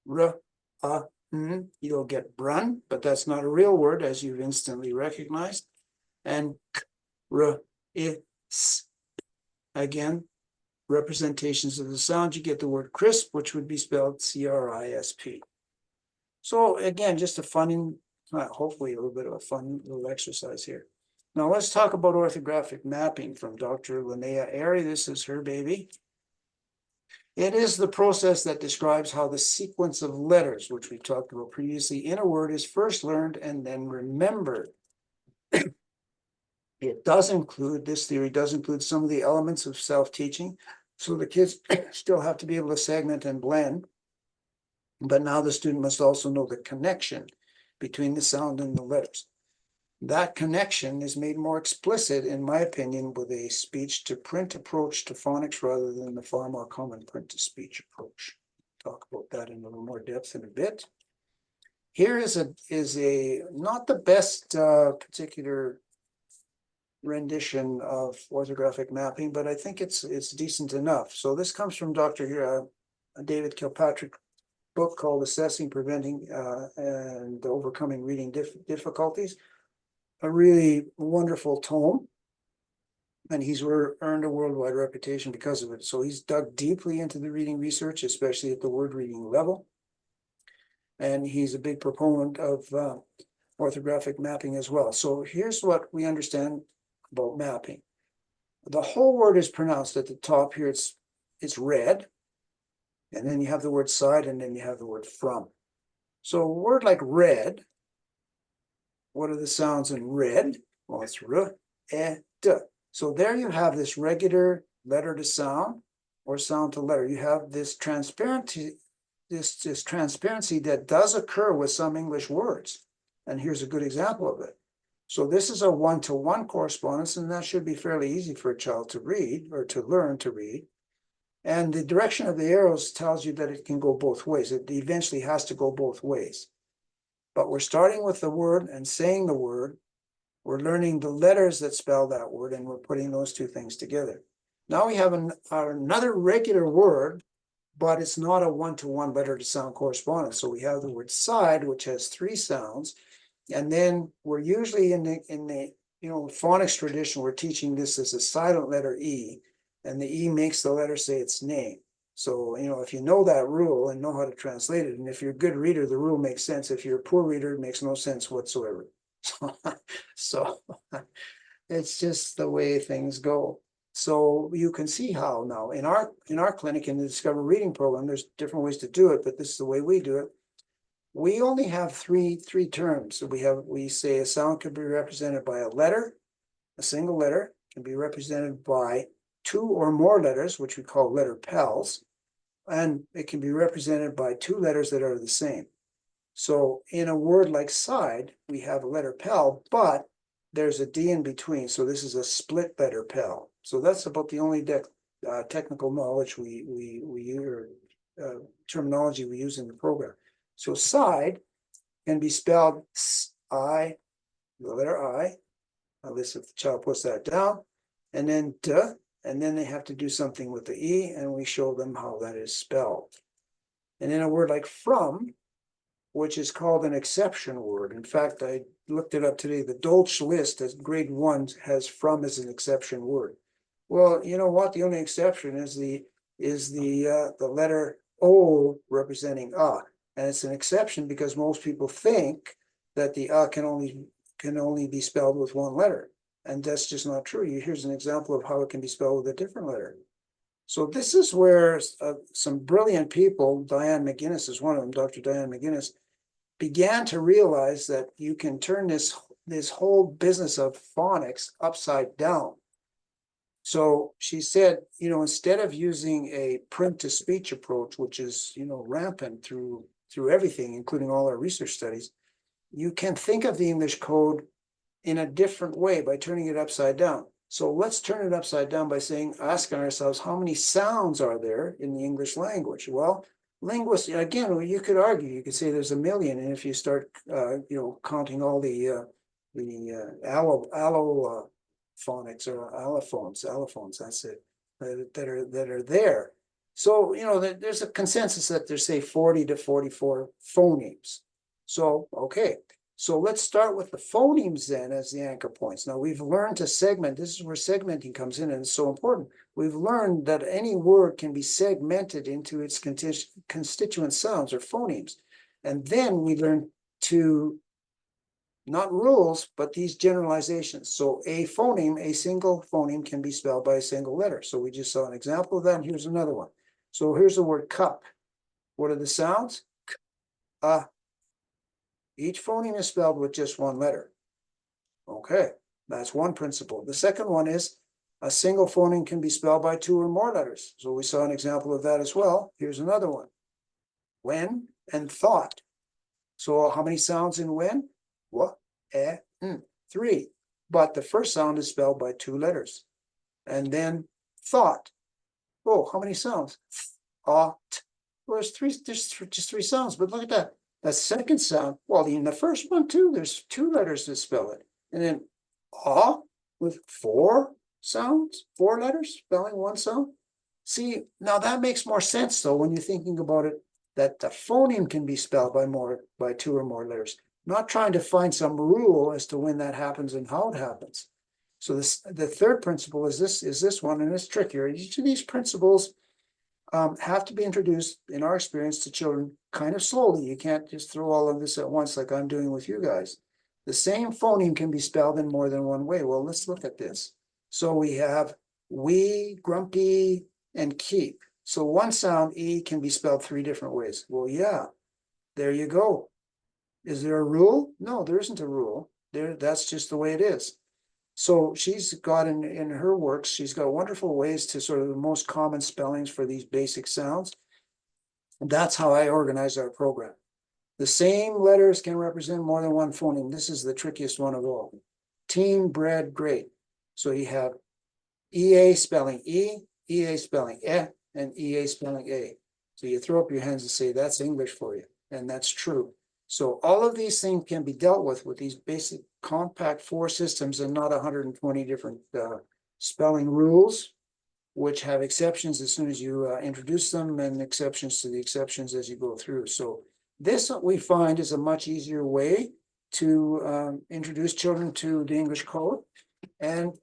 R, A, N. You'll get brun, but that's not a real word, as you've instantly recognized. And K, R, I, S. Again, representations of the sound, you get the word crisp, which would be spelled C-R-I-S-P. So again, just a fun, hopefully a little bit of a fun little exercise here. Now let's talk about orthographic mapping from Dr. Linnea Airy. This is her baby. It is the process that describes how the sequence of letters, which we talked about previously, in a word is first learned and then remembered. It does include, this theory does include some of the elements of self-teaching. So the kids still have to be able to segment and blend. But now the student must also know the connection between the sound and the letters. That connection is made more explicit, in my opinion, with a speech-to-print approach to phonics rather than the far more common print-to-speech approach. Talk about that in a little more depth in a bit. Here is a not the best particular rendition of orthographic mapping, but I think it's decent enough. So this comes from Dr. David Kilpatrick's book called Assessing, Preventing, and Overcoming Reading Difficulties. A really wonderful tome, and he's earned a worldwide reputation because of it. So he's dug deeply into the reading research, especially at the word reading level. And he's a big proponent of orthographic mapping as well. So here's what we understand about mapping. The whole word is pronounced at the top here. It's read, and then you have the word side, and then you have the word from. So a word like red, what are the sounds in red? Well, it's r, e, d. So there you have this regular letter to sound or sound to letter. You have this transparency, this transparency that does occur with some English words. And here's a good example of it. So this is a one-to-one correspondence, and that should be fairly easy for a child to read or to learn to read. And the direction of the arrows tells you that it can go both ways. It eventually has to go both ways. But we're starting with the word and saying the word. We're learning the letters that spell that word, and we're putting those two things together. Now we have another regular word, but it's not a one-to-one letter to sound correspondence. So we have the word side, which has 3 sounds. And then we're usually in the phonics tradition, we're teaching this as a silent letter E, and the E makes the letter say its name. So, if you know that rule and know how to translate it, and if you're a good reader, the rule makes sense. If you're a poor reader, it makes no sense whatsoever. So it's just the way things go. So you can see how now in our clinic, in the Discover Reading program, there's different ways to do it, but this is the way we do it. We only have three terms. So we say a sound can be represented by a letter, a single letter, can be represented by 2 or more letters, which we call letter pals, and it can be represented by 2 letters that are the same. So in a word like side, we have a letter pal, but there's a D in between. So this is a split letter pal. So that's about the only technical knowledge we use, terminology we use in the program. So side can be spelled I, the letter I, at least if the child puts that down, and then D, and then they have to do something with the E, and we show them how that is spelled. And in a word like from, which is called an exception word. In fact, I looked it up today. The Dolch list as grade 1 has from as an exception word. Well, you know what? The only exception is the letter O representing and it's an exception because most people think that the can only be spelled with 1 letter, and that's just not true. Here's an example of how it can be spelled with a different letter. So this is where some brilliant people, Diane McGinnis is one of them, Dr. Diane McGinnis, began to realize that you can turn this whole business of phonics upside down. So she said, instead of using a print-to-speech approach, which is, rampant through everything, including all our research studies, you can think of the English code in a different way by turning it upside down. So let's turn it upside down by asking ourselves, how many sounds are there in the English language? Well, linguists, again, you could argue, you could say there's 1 million, and if you start, counting all the phonics or allophones, that's it, that are there. So, there's a consensus that there's, say, 40 to 44 phonemes. So, okay. So let's start with the phonemes then as the anchor points. Now we've learned to segment. This is where segmenting comes in, and it's so important. We've learned that any word can be segmented into its constituent sounds or phonemes. And then we learn to, not rules, but these generalizations. So a single phoneme can be spelled by a single letter. So we just saw an example of that, and here's another one. So here's the word cup. What are the sounds? K, Each phoneme is spelled with just 1 letter. Okay, that's one principle. The second one is a single phoneme can be spelled by 2 or more letters. So we saw an example of that as well. Here's another one. When and thought. So how many sounds in when? Wa, e, n. 3. But the first sound is spelled by 2 letters. And then thought. Oh, how many sounds? T. Well, there's just 3 sounds, but look at that. The second sound, well, in the first one too, there's 2 letters to spell it. And then with 4 sounds, 4 letters, spelling 1 sound. See, now that makes more sense though, when you're thinking about it, that the phoneme can be spelled by 2 or more letters, not trying to find some rule as to when that happens and how it happens. So the third principle is this one, and it's trickier. Each of these principles have to be introduced, in our experience, to children kind of slowly. You can't just throw all of this at once like I'm doing with you guys. The same phoneme can be spelled in more than one way. Well, let's look at this. So we have we, grumpy, and keep. So one sound, E, can be spelled 3 different ways. Well, yeah, there you go. Is there a rule? No, there isn't a rule. That's just the way it is. So she's got in her works, she's got wonderful ways to sort of the most common spellings for these basic sounds. And that's how I organize our program. The same letters can represent more than one phoneme. This is the trickiest one of all. Team, bread, great. So you have EA spelling E, EA spelling E, and EA spelling A. So you throw up your hands and say, that's English for you. And that's true. So all of these things can be dealt with these basic compact 4 systems and not 120 different spelling rules, which have exceptions as soon as you introduce them, and exceptions to the exceptions as you go through. So this, we find, is a much easier way to introduce children to the English code. And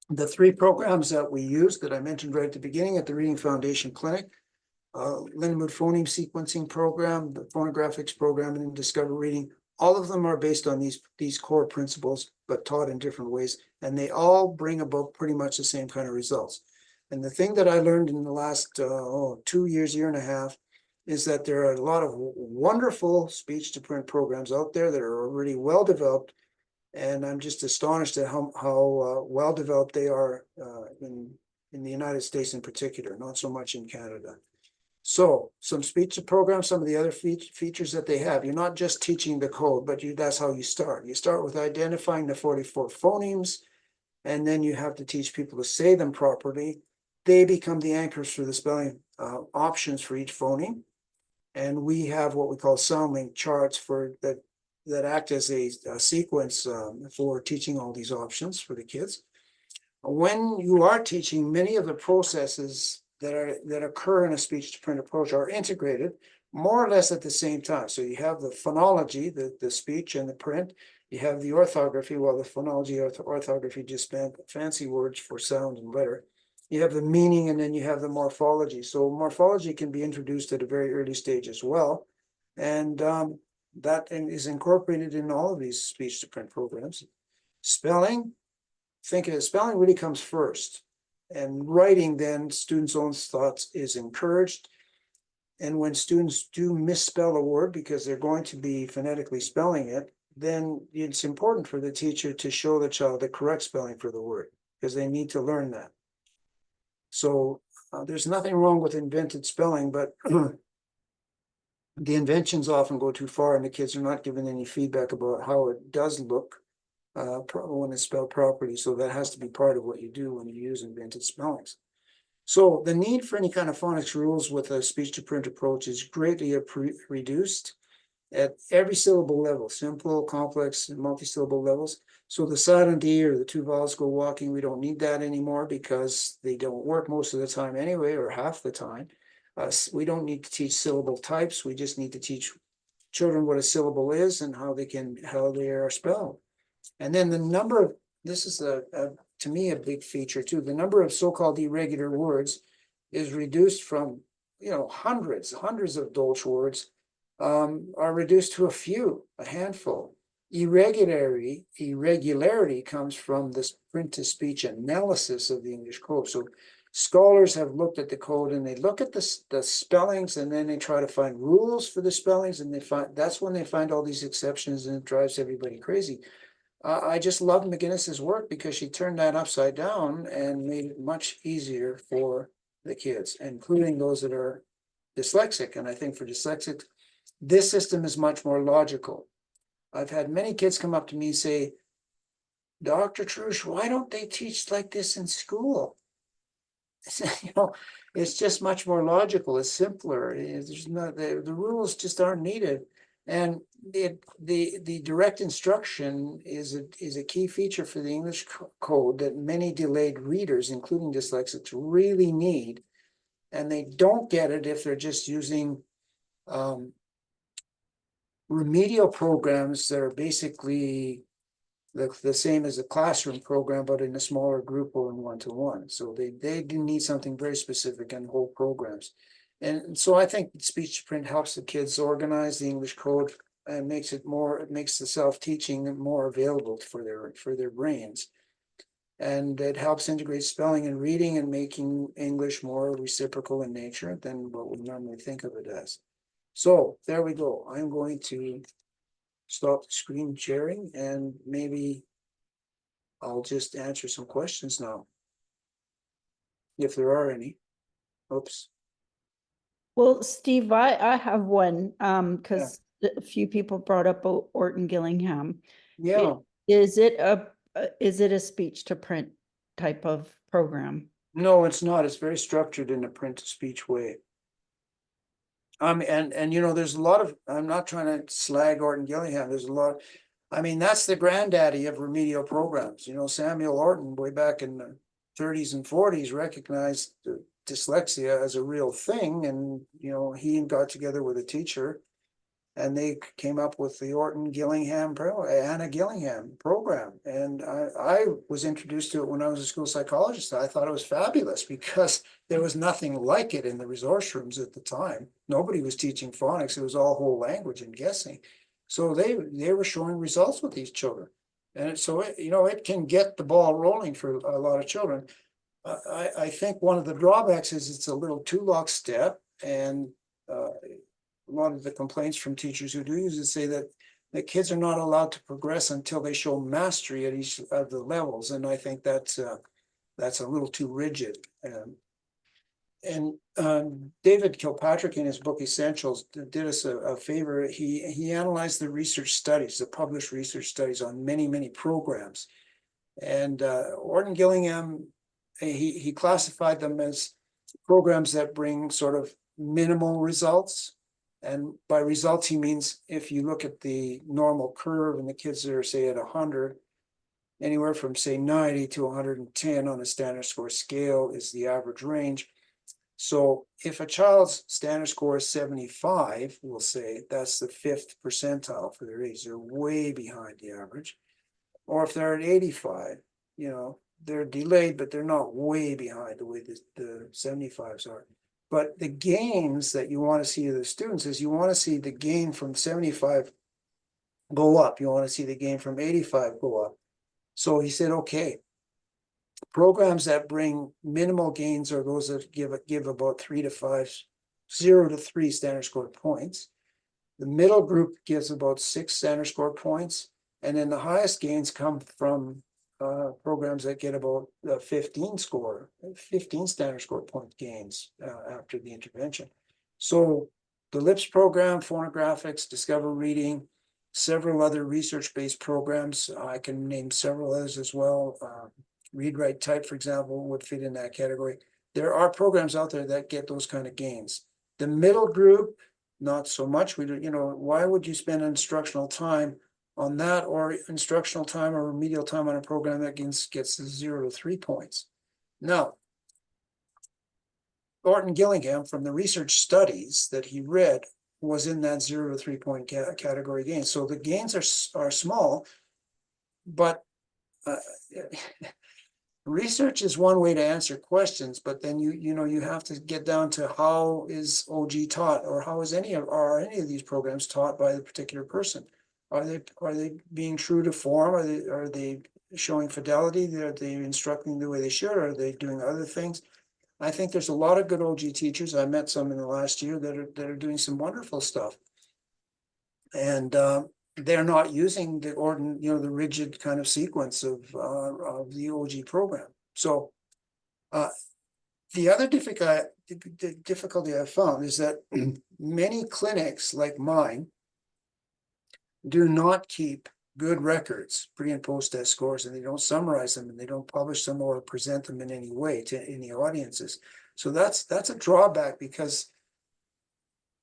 the 3 programs that we use that I mentioned right at the beginning at the Reading Foundation Clinic, Lindenwood Phoneme Sequencing Program, the Phonographics Program, and Discover Reading, all of them are based on these core principles, but taught in different ways. And they all bring about pretty much the same kind of results. And the thing that I learned in the last 2 years, year and a half, is that there are a lot of wonderful speech-to-print programs out there that are already well developed. And I'm just astonished at how well developed they are in the United States in particular, not so much in Canada. So some speech programs, some of the other features that they have, you're not just teaching the code, but that's how you start. You start with identifying the 44 phonemes, and then you have to teach people to say them properly. They become the anchors for the spelling options for each phoneme. And we have what we call sound link charts that act as a sequence for teaching all these options for the kids. When you are teaching, many of the processes that occur in a speech-to-print approach are integrated more or less at the same time. So you have the phonology, the speech and the print. You have the orthography, well, the phonology, orthography just fancy words for sound and letter. You have the meaning, and then you have the morphology. So morphology can be introduced at a very early stage as well. And that is incorporated in all of these speech-to-print programs. Spelling, think of it, spelling really comes first. And writing, then, students' own thoughts is encouraged. And when students do misspell a word because they're going to be phonetically spelling it, then it's important for the teacher to show the child the correct spelling for the word, because they need to learn that. So there's nothing wrong with invented spelling, but the inventions often go too far and the kids are not given any feedback about how it does look when it's spelled properly. So that has to be part of what you do when you use invented spellings. So the need for any kind of phonics rules with a speech-to-print approach is greatly reduced at every syllable level, simple, complex, and multi-syllable levels. So the silent E or the 2 vowels go walking, we don't need that anymore because they don't work most of the time anyway, or half the time. We don't need to teach syllable types. We just need to teach children what a syllable is and how they are spelled. And then the number of, this is to me a big feature too, the number of so-called irregular words is reduced from, hundreds of Dolch words are reduced to a handful. Irregularity comes from this print-to-speech analysis of the English code. So scholars have looked at the code and they look at the spellings, and then they try to find rules for the spellings, and that's when they find all these exceptions, and it drives everybody crazy. I just love McGinnis's work because she turned that upside down and made it much easier for the kids, including those that are dyslexic. And I think for dyslexic, this system is much more logical. I've had many kids come up to me and say, Dr. Truch, why don't they teach like this in school? You know, it's just much more logical, it's simpler, there's not, the rules just aren't needed. And the direct instruction is a key feature for the English code that many delayed readers, including dyslexics, really need. And they don't get it if they're just using remedial programs that are basically the same as a classroom program, but in a smaller group or in one-to-one. So they do need something very specific in whole programs. And so I think speech to print helps the kids organize the English code and makes it makes the self-teaching more available for their brains. And it helps integrate spelling and reading and making English more reciprocal in nature than what we normally think of it as. So there we go. I'm going to stop the screen sharing and maybe I'll just answer some questions now, if there are any. Oops.
Well, Steve, I have one, because a few people brought up Orton Gillingham.
Yeah.
Is it a speech to print type of program?
No, it's not. It's very structured in a print to speech way. And you know, there's a lot of, I'm not trying to slag Orton Gillingham. There's a lot, I mean, that's the granddaddy of remedial programs. You know, Samuel Orton, way back in the 30s and 40s, recognized dyslexia as a real thing. And, you know, he got together with a teacher and they came up with the Orton Gillingham, Anna Gillingham program. And I was introduced to it when I was a school psychologist. I thought it was fabulous because there was nothing like it in the resource rooms at the time. Nobody was teaching phonics. It was all whole language and guessing. So they were showing results with these children. And so, you know, it can get the ball rolling for a lot of children. I think one of the drawbacks is it's a little too lockstep, and a lot of the complaints from teachers who do use it say that the kids are not allowed to progress until they show mastery at each of the levels. And I think that's a little too rigid. David Kilpatrick in his book Essentials did us a favor. He analyzed the research studies, the published research studies on many programs. And Orton Gillingham, he classified them as programs that bring sort of minimal results. And by results, he means if you look at the normal curve and the kids are, say, at 100, anywhere from, say, 90 to 110 on a standard score scale is the average range. So if a child's standard score is 75, we'll say that's the 5th percentile for their age. They're way behind the average. Or if they're at 85, you know, they're delayed, but they're not way behind the way the 75s are. But the gains that you want to see of the students is you want to see the gain from 75 go up. You want to see the gain from 85 go up. So he said, okay, programs that bring minimal gains are those that give about 3 to 5, 0 to 3 standard score points. The middle group gives about 6 standard score points. And then the highest gains come from programs that get about 15 standard score point gains after the intervention. So the LIPS program, phonographics, Discover Reading, several other research-based programs. I can name several others as well. Read, Write, Type, for example, would fit in that category. There are programs out there that get those kind of gains. The middle group, not so much. You know, why would you spend instructional time on that, or instructional time or remedial time on a program that gets 0 to 3 points? Now, Orton Gillingham, from the research studies that he read, was in that 0 to 3 point category gain. So the gains are small, but research is one way to answer questions, but then you have to get down to how is OG taught, or how is any of these programs taught by the particular person. Are they being true to form? Are they showing fidelity? Are they instructing the way they should? Or are they doing other things? I think there's a lot of good OG teachers. I met some in the last year that are doing some wonderful stuff, and they're not using the the rigid kind of sequence of the OG program. So the other difficulty I found is that many clinics like mine do not keep good records, pre and post test scores, and they don't summarize them and they don't publish them or present them in any way to any audiences. So that's a drawback, because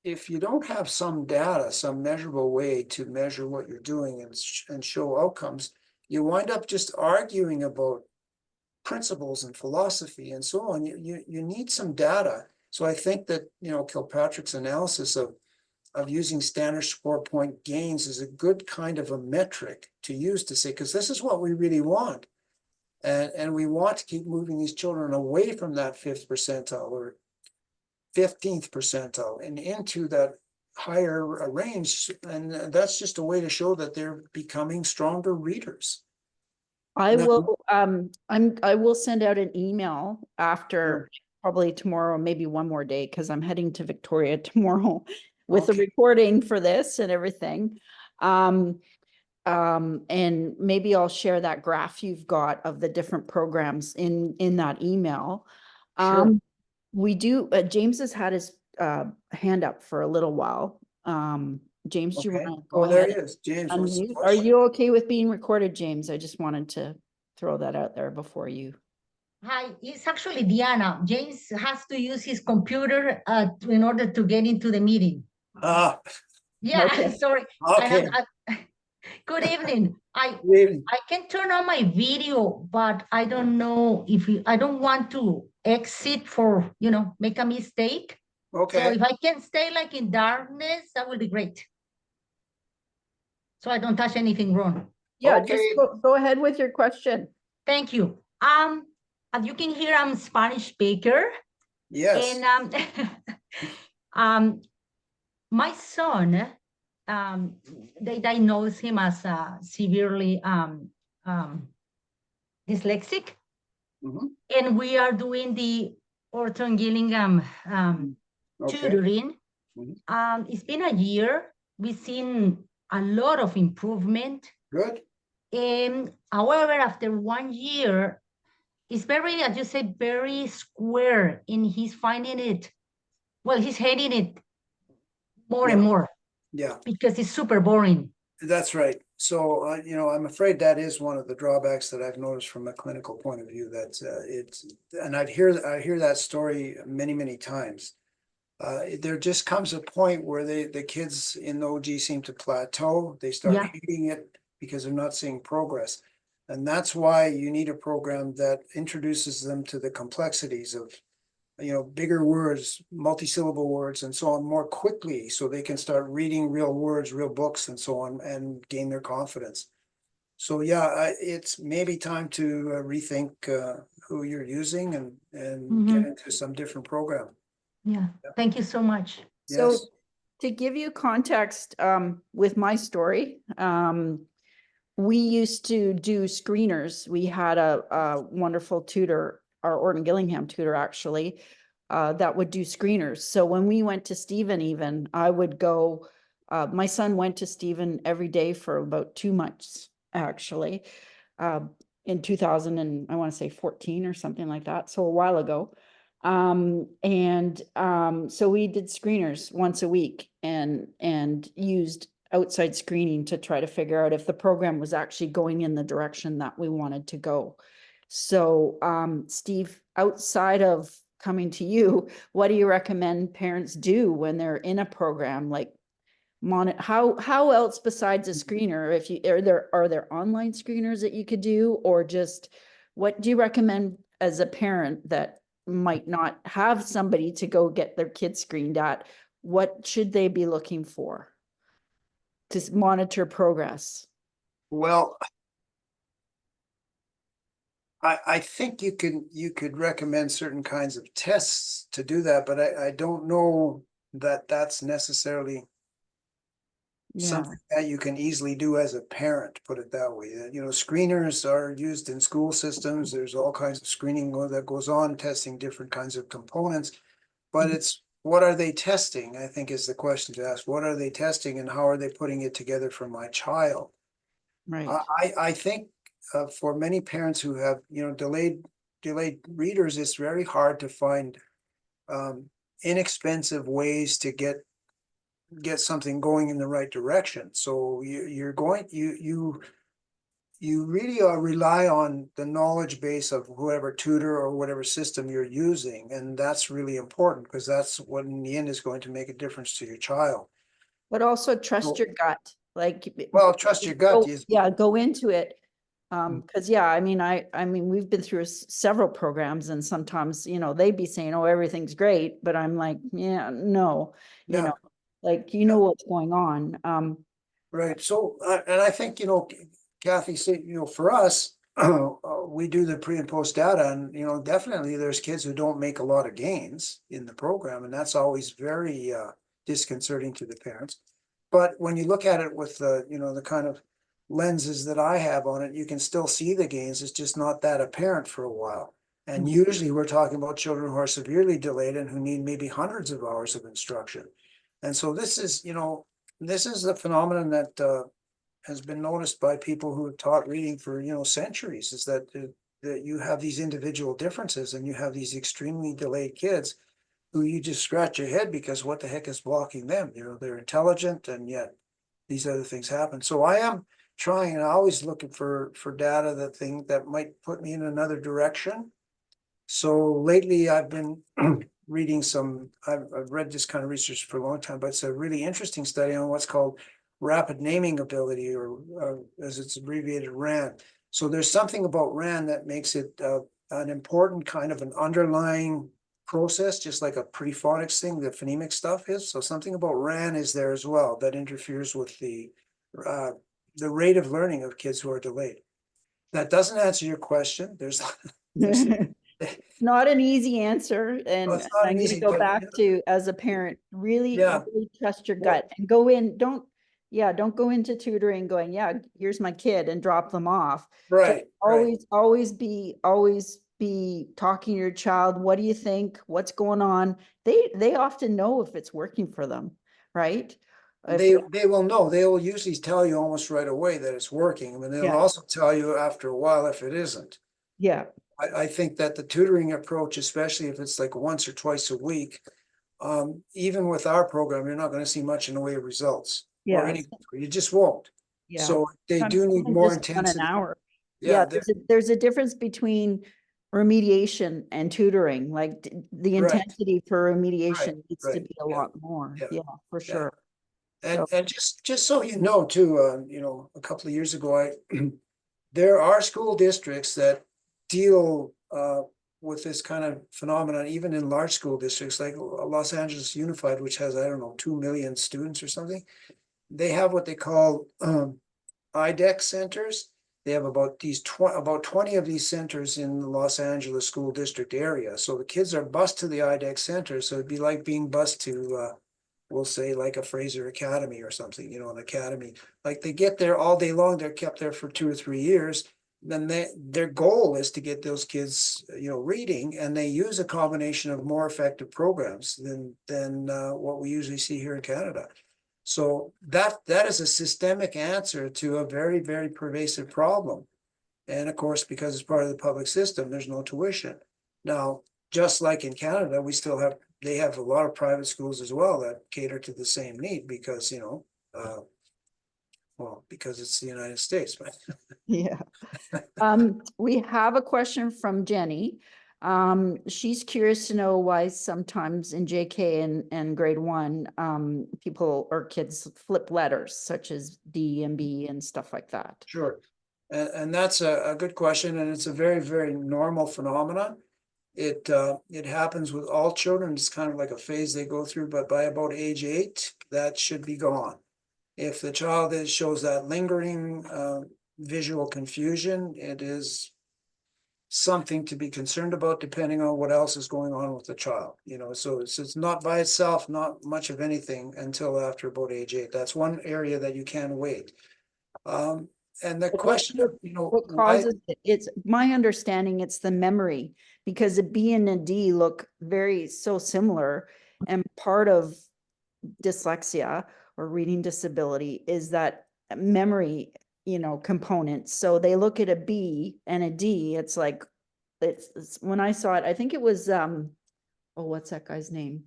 if you don't have some data, some measurable way to measure what you're doing and show outcomes, you wind up just arguing about principles and philosophy and so on. You need some data. So I think that, Kilpatrick's analysis of using standard score point gains is a good kind of a metric to use to say, because this is what we really want. And we want to keep moving these children away from that 5th percentile or 15th percentile and into that higher range. And that's just a way to show that they're becoming stronger readers.
I
Now-
will, I will send out an email after probably tomorrow, maybe one more day, because I'm heading to Victoria tomorrow with the
Okay.
recording for this and everything. And maybe I'll share that graph you've got of the different programs in that email.
Sure.
We do, James has had his hand up for a little while. James, do you
Okay.
want to go
Oh, there
ahead?
he is. James, what's the
Unmute? Are
question?
you okay with being recorded, James? I just wanted to throw that out there before you.
Hi, it's actually Diana. James has to use his computer in order to get into the meeting.
Ah,
Yeah,
Okay.
sorry.
okay.
Good evening. I
Good.
can turn on my video, but I don't know if I don't want to exit for, make a mistake. So
Okay.
if I can stay like in darkness, that would be great. So I don't touch anything wrong.
Yeah,
Okay.
just go ahead with your question.
Thank you. As you can hear, I'm a Spanish speaker.
Yes.
And my son, they diagnosed him as severely dyslexic.
Mhm.
And we are doing the Orton Gillingham
Okay.
tutoring.
Mhm.
It's been a year. We've seen a lot of improvement.
Good.
However, after 1 year, it's very, as you said, very square, and he's finding it, well, he's hating it more and more
Yeah,
because it's super boring.
that's right. So, I'm afraid that is one of the drawbacks that I've noticed from a clinical point of view, that it's, and I hear that story many, many times. There just comes a point where the kids in the OG seem to plateau. They start
Yeah.
hating it because they're not seeing progress. And that's why you need a program that introduces them to the complexities of, bigger words, multi-syllable words and so on more quickly, so they can start reading real words, real books and so on, and gain their confidence. So yeah, it's maybe time to rethink who you're using and get into some different program.
Yeah. Thank you so much.
So
Yes.
to give you context with my story, we used to do screeners. We had a wonderful tutor, our Orton Gillingham tutor actually, that would do screeners. So when we went to Stephen, even I would go, my son went to Stephen every day for about 2 months, actually, in 2000 and I want to say 14 or something like that. So a while ago. So we did screeners once a week and used outside screening to try to figure out if the program was actually going in the direction that we wanted to go. So, Steve, outside of coming to you, what do you recommend parents do when they're in a program like how else besides a screener, if you are there online screeners that you could do, or just what do you recommend as a parent that might not have somebody to go get their kids screened at? What should they be looking for to monitor progress?
Well, I think you could recommend certain kinds of tests to do that, but I don't know that that's necessarily something that you can easily do as a parent, put it that way. Screeners are used in school systems. There's all kinds of screening that goes on, testing different kinds of components, but it's what are they testing, I think, is the question to ask. What are they testing and how are they putting it together for my child?
Right.
I think for many parents who have, delayed readers, it's very hard to find inexpensive ways to get get something going in the right direction. So you're going, you really rely on the knowledge base of whoever tutor or whatever system you're using. And that's really important because that's what in the end is going to make a difference to your child.
But also trust
Well-
your gut, like.
Well, trust your gut.
Yeah, go into it. Cause yeah, I mean, we've been through several programs and sometimes, you know, they'd be saying, oh, everything's great, but I'm like, yeah, no, you
Yeah.
know, like, you know what's going on.
Right. So, and I think, Cathy said, for us, we do the pre and post data and, definitely there's kids who don't make a lot of gains in the program. And that's always very disconcerting to the parents. But when you look at it with the kind of lenses that I have on it, you can still see the gains. It's just not that apparent for a while. And usually we're talking about children who are severely delayed and who need maybe hundreds of hours of instruction. And so this is a phenomenon that has been noticed by people who have taught reading for, centuries, is that you have these individual differences and you have these extremely delayed kids who you just scratch your head because what the heck is blocking them? They're intelligent and yet these other things happen. So I am trying and always looking for data that might put me in another direction. So lately I've been reading I've read this kind of research for a long time, but it's a really interesting study on what's called rapid naming ability, or as it's abbreviated, RAN. So there's something about RAN that makes it an important kind of an underlying process, just like a pre-phonics thing, the phonemic stuff is. So something about RAN is there as well that interferes with the rate of learning of kids who are delayed. That doesn't answer your question. There's
Not an easy answer, and
it's not
I'm
easy,
gonna go
but,
back to, as a parent, really,
Yeah.
really trust your
Well-
gut and go in, don't go into tutoring going, yeah, here's my kid and drop them off.
right, right.
Always be talking to your child. What do you think? What's going on? They often know if it's working for them, right? If
They will know. They will usually tell you almost right away that it's working, and they'll
Yeah.
also tell you after a while if it isn't.
Yeah,
I think that the tutoring approach, especially if it's like once or twice a week, even with our program, you're not going to see much in the way of results. Or
yeah,
any, you just won't.
yeah.
So they
Sometimes
do need
even
more
just on
intensity.
an hour.
Yeah,
Yeah, there's a difference between remediation and tutoring, like the
Right.
intensity for remediation
Right,
needs to
right,
be a
yeah,
lot more.
yeah,
Yeah, for
yeah.
sure.
And just so you know too, a couple of years ago, there are school districts that deal with this kind of phenomenon, even in large school districts like Los Angeles Unified, which has, I don't know, 2 million students or something. They have what they call IDEX centers. They have about 20 of these centers in the Los Angeles school district area. So the kids are bused to the IDEX center. So it'd be like being bused to we'll say like a Fraser Academy or something, an academy. Like they get there all day long, they're kept there for 2 or 3 years. Then their goal is to get those kids, reading, and they use a combination of more effective programs than what we usually see here in Canada. So that is a systemic answer to a very, very pervasive problem. And of course, because it's part of the public system, there's no tuition. Now, just like in Canada, they have a lot of private schools as well that cater to the same need because, because it's the United States.
Yeah. We have a question from Jenny. She's curious to know why sometimes in JK and grade 1, people or kids flip letters such as D and B and stuff like that.
Sure. And that's a good question. And it's a very, very normal phenomenon. It happens with all children. It's kind of like a phase they go through, but by about age 8, that should be gone. If the child shows that lingering visual confusion, it is something to be concerned about depending on what else is going on with the child. So it's not by itself, not much of anything until after about age 8. That's one area that you can wait. And the question of,
What causes it? It's my understanding it's the memory, because a B and a D look so similar, and part of dyslexia or reading disability is that memory, component. So they look at a B and a D, it's like, it's when I saw it, I think it was, what's that guy's name?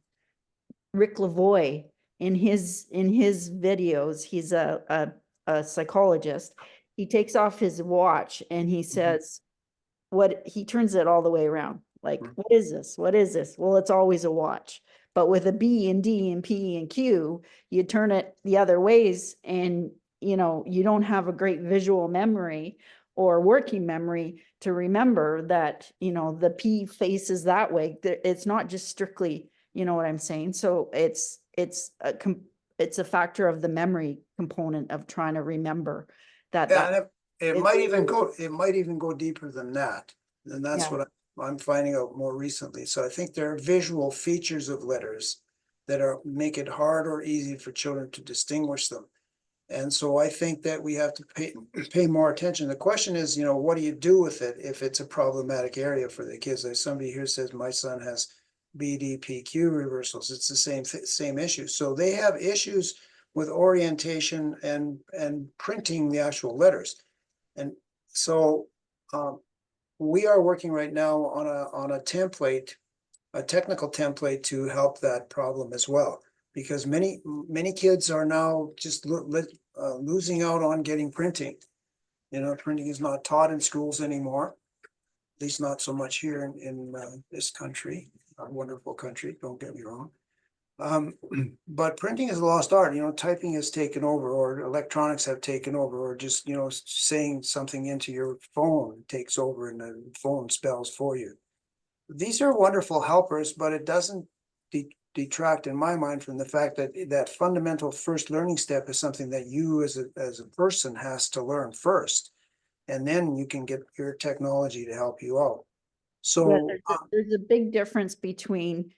Rick Lavoie in his videos, he's a psychologist. He takes off his watch and he says, he turns it all the way around. Like,
Mhm.
what is this? What is this? Well, it's always a watch. But with a B and D and P and Q, you turn it the other ways and, you know, you don't have a great visual memory or working memory to remember that, you know, the P faces that way. It's not just strictly, you know what I'm saying? So it's a factor of the memory component of trying to remember that.
Yeah, and it
it's-
might even go deeper than that. And that's
Yeah.
what I'm finding out more recently. So I think there are visual features of letters that make it hard or easy for children to distinguish them. And so I think that we have to pay more attention. The question is, you know, what do you do with it if it's a problematic area for the kids? Like somebody here says, my son has BDPQ reversals. It's the same issue. So they have issues with orientation and printing the actual letters. And so we are working right now on a template, a technical template to help that problem as well. Because many kids are now just losing out on getting printing. You know, printing is not taught in schools anymore, at least not so much here in this country, our wonderful country, don't get me wrong. But printing is a lost art. You know, typing has taken over, or electronics have taken over, or just, you know, saying something into your phone takes over and the phone spells for you. These are wonderful helpers, but it doesn't detract in my mind from the fact that that fundamental first learning step is something that you as a person has to learn first. And then you can get your technology to help you out. So
there's a big difference between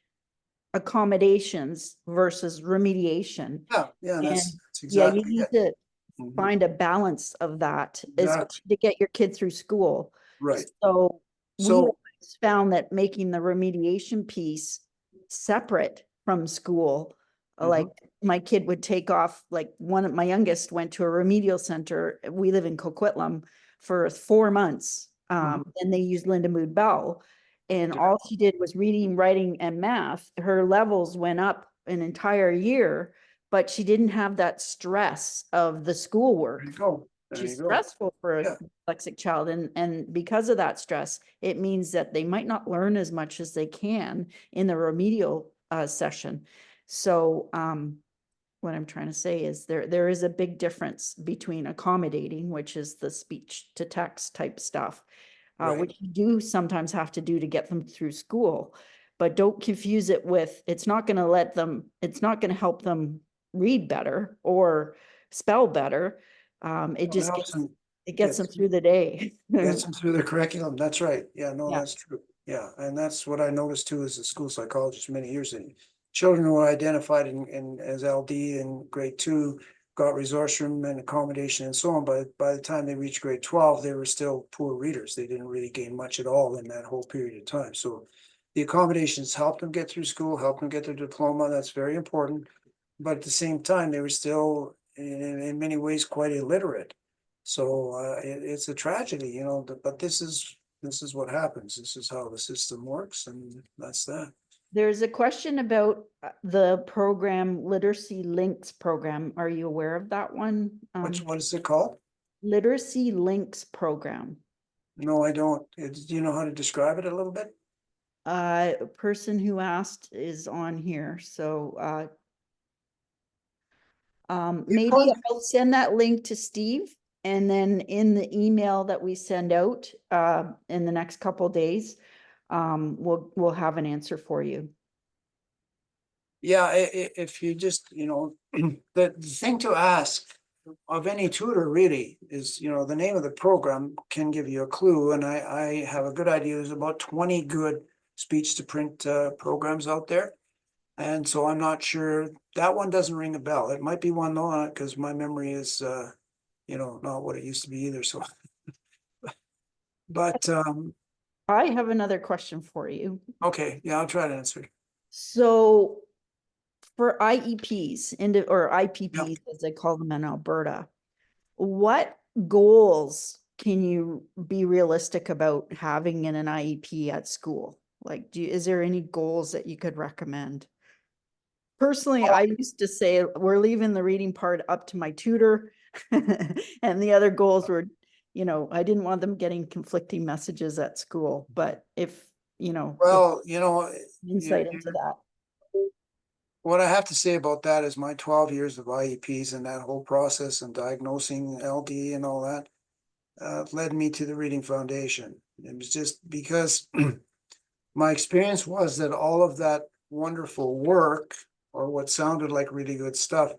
accommodations versus remediation.
yeah, that's
Yeah, you
exactly
need
it.
to
Mhm.
find a balance of that,
Exactly.
especially to get your kid through school.
Right.
So we
So
always found that making the remediation piece separate from school, like my kid would take off, like one of my youngest went to a remedial center. We live in Coquitlam for 4 months. And they used Linda Mood Bell. And
Yeah.
all she did was reading, writing, and math. Her levels went up an entire year, but she didn't have that stress of the schoolwork.
There you go.
Which
There
is
you go.
stressful for
Yeah.
a dyslexic child. And because of that stress, it means that they might not learn as much as they can in the remedial session. So what I'm trying to say is there is a big difference between accommodating, which is the speech to text type stuff,
Right.
which you do sometimes have to do to get them through school. But don't confuse it with, it's not going to help them read better or spell better. It just gets them through the day.
Gets them through the curriculum. That's right. Yeah, no,
Yeah.
that's true. Yeah, and that's what I noticed too as a school psychologist many years ago. Children who were identified in as LD in grade 2 got resource room and accommodation and so on. But by the time they reached grade 12, they were still poor readers. They didn't really gain much at all in that whole period of time. So the accommodations helped them get through school, helped them get their diploma. That's very important. But at the same time, they were still in many ways quite illiterate. So it's a tragedy, you know, but this is what happens. This is how the system works, and that's that.
There's a question about the program, Literacy Links program. Are you aware of that one?
What is it called?
Literacy Links program.
No, I don't. Do you know how to describe it a little bit?
A person who asked is on here, so maybe I'll send that link to Steve, and then in the email that we send out in the next couple of days, we'll have an answer for you.
Yeah, if you just, you know, the thing to ask of any tutor really is, you know, the name of the program can give you a clue, and I have a good idea. There's about 20 good speech to print programs out there. And so I'm not sure, that one doesn't ring a bell. It might be one though, because my memory is, you know, not what it used to be either, so. But,
I have another question for you.
okay, yeah, I'll try to answer.
So for IEPs, or IPPs, as they call them in Alberta, what goals can you be realistic about having in an IEP at school? Like, is there any goals that you could recommend? personally, I used to say, we're leaving the reading part up to my tutor. And the other goals were, you know, I didn't want them getting conflicting messages at school, but if, you know, if
Well, you know,
insight into that.
what I have to say about that is my 12 years of IEPs and that whole process and diagnosing LD and all that led me to the Reading Foundation. It was just because my experience was that all of that wonderful work, or what sounded like really good stuff,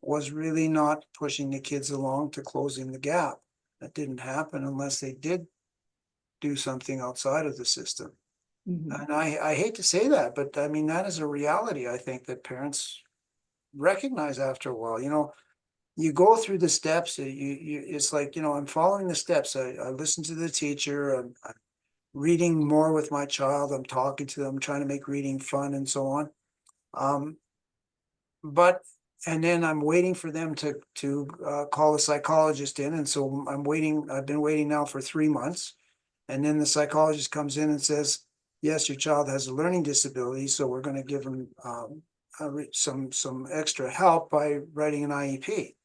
was really not pushing the kids along to closing the gap. That didn't happen unless they did do something outside of the system.
Mhm.
And I hate to say that, but I mean, that is a reality, I think, that parents recognize after a while. You know, you go through the steps, it's like, you know, I'm following the steps. I listen to the teacher, I'm reading more with my child, I'm talking to them, trying to make reading fun and so on. But, and then I'm waiting for them to call a psychologist in. And so I've been waiting now for 3 months. And then the psychologist comes in and says, yes, your child has a learning disability, so we're going to give them some extra help by writing an IEP.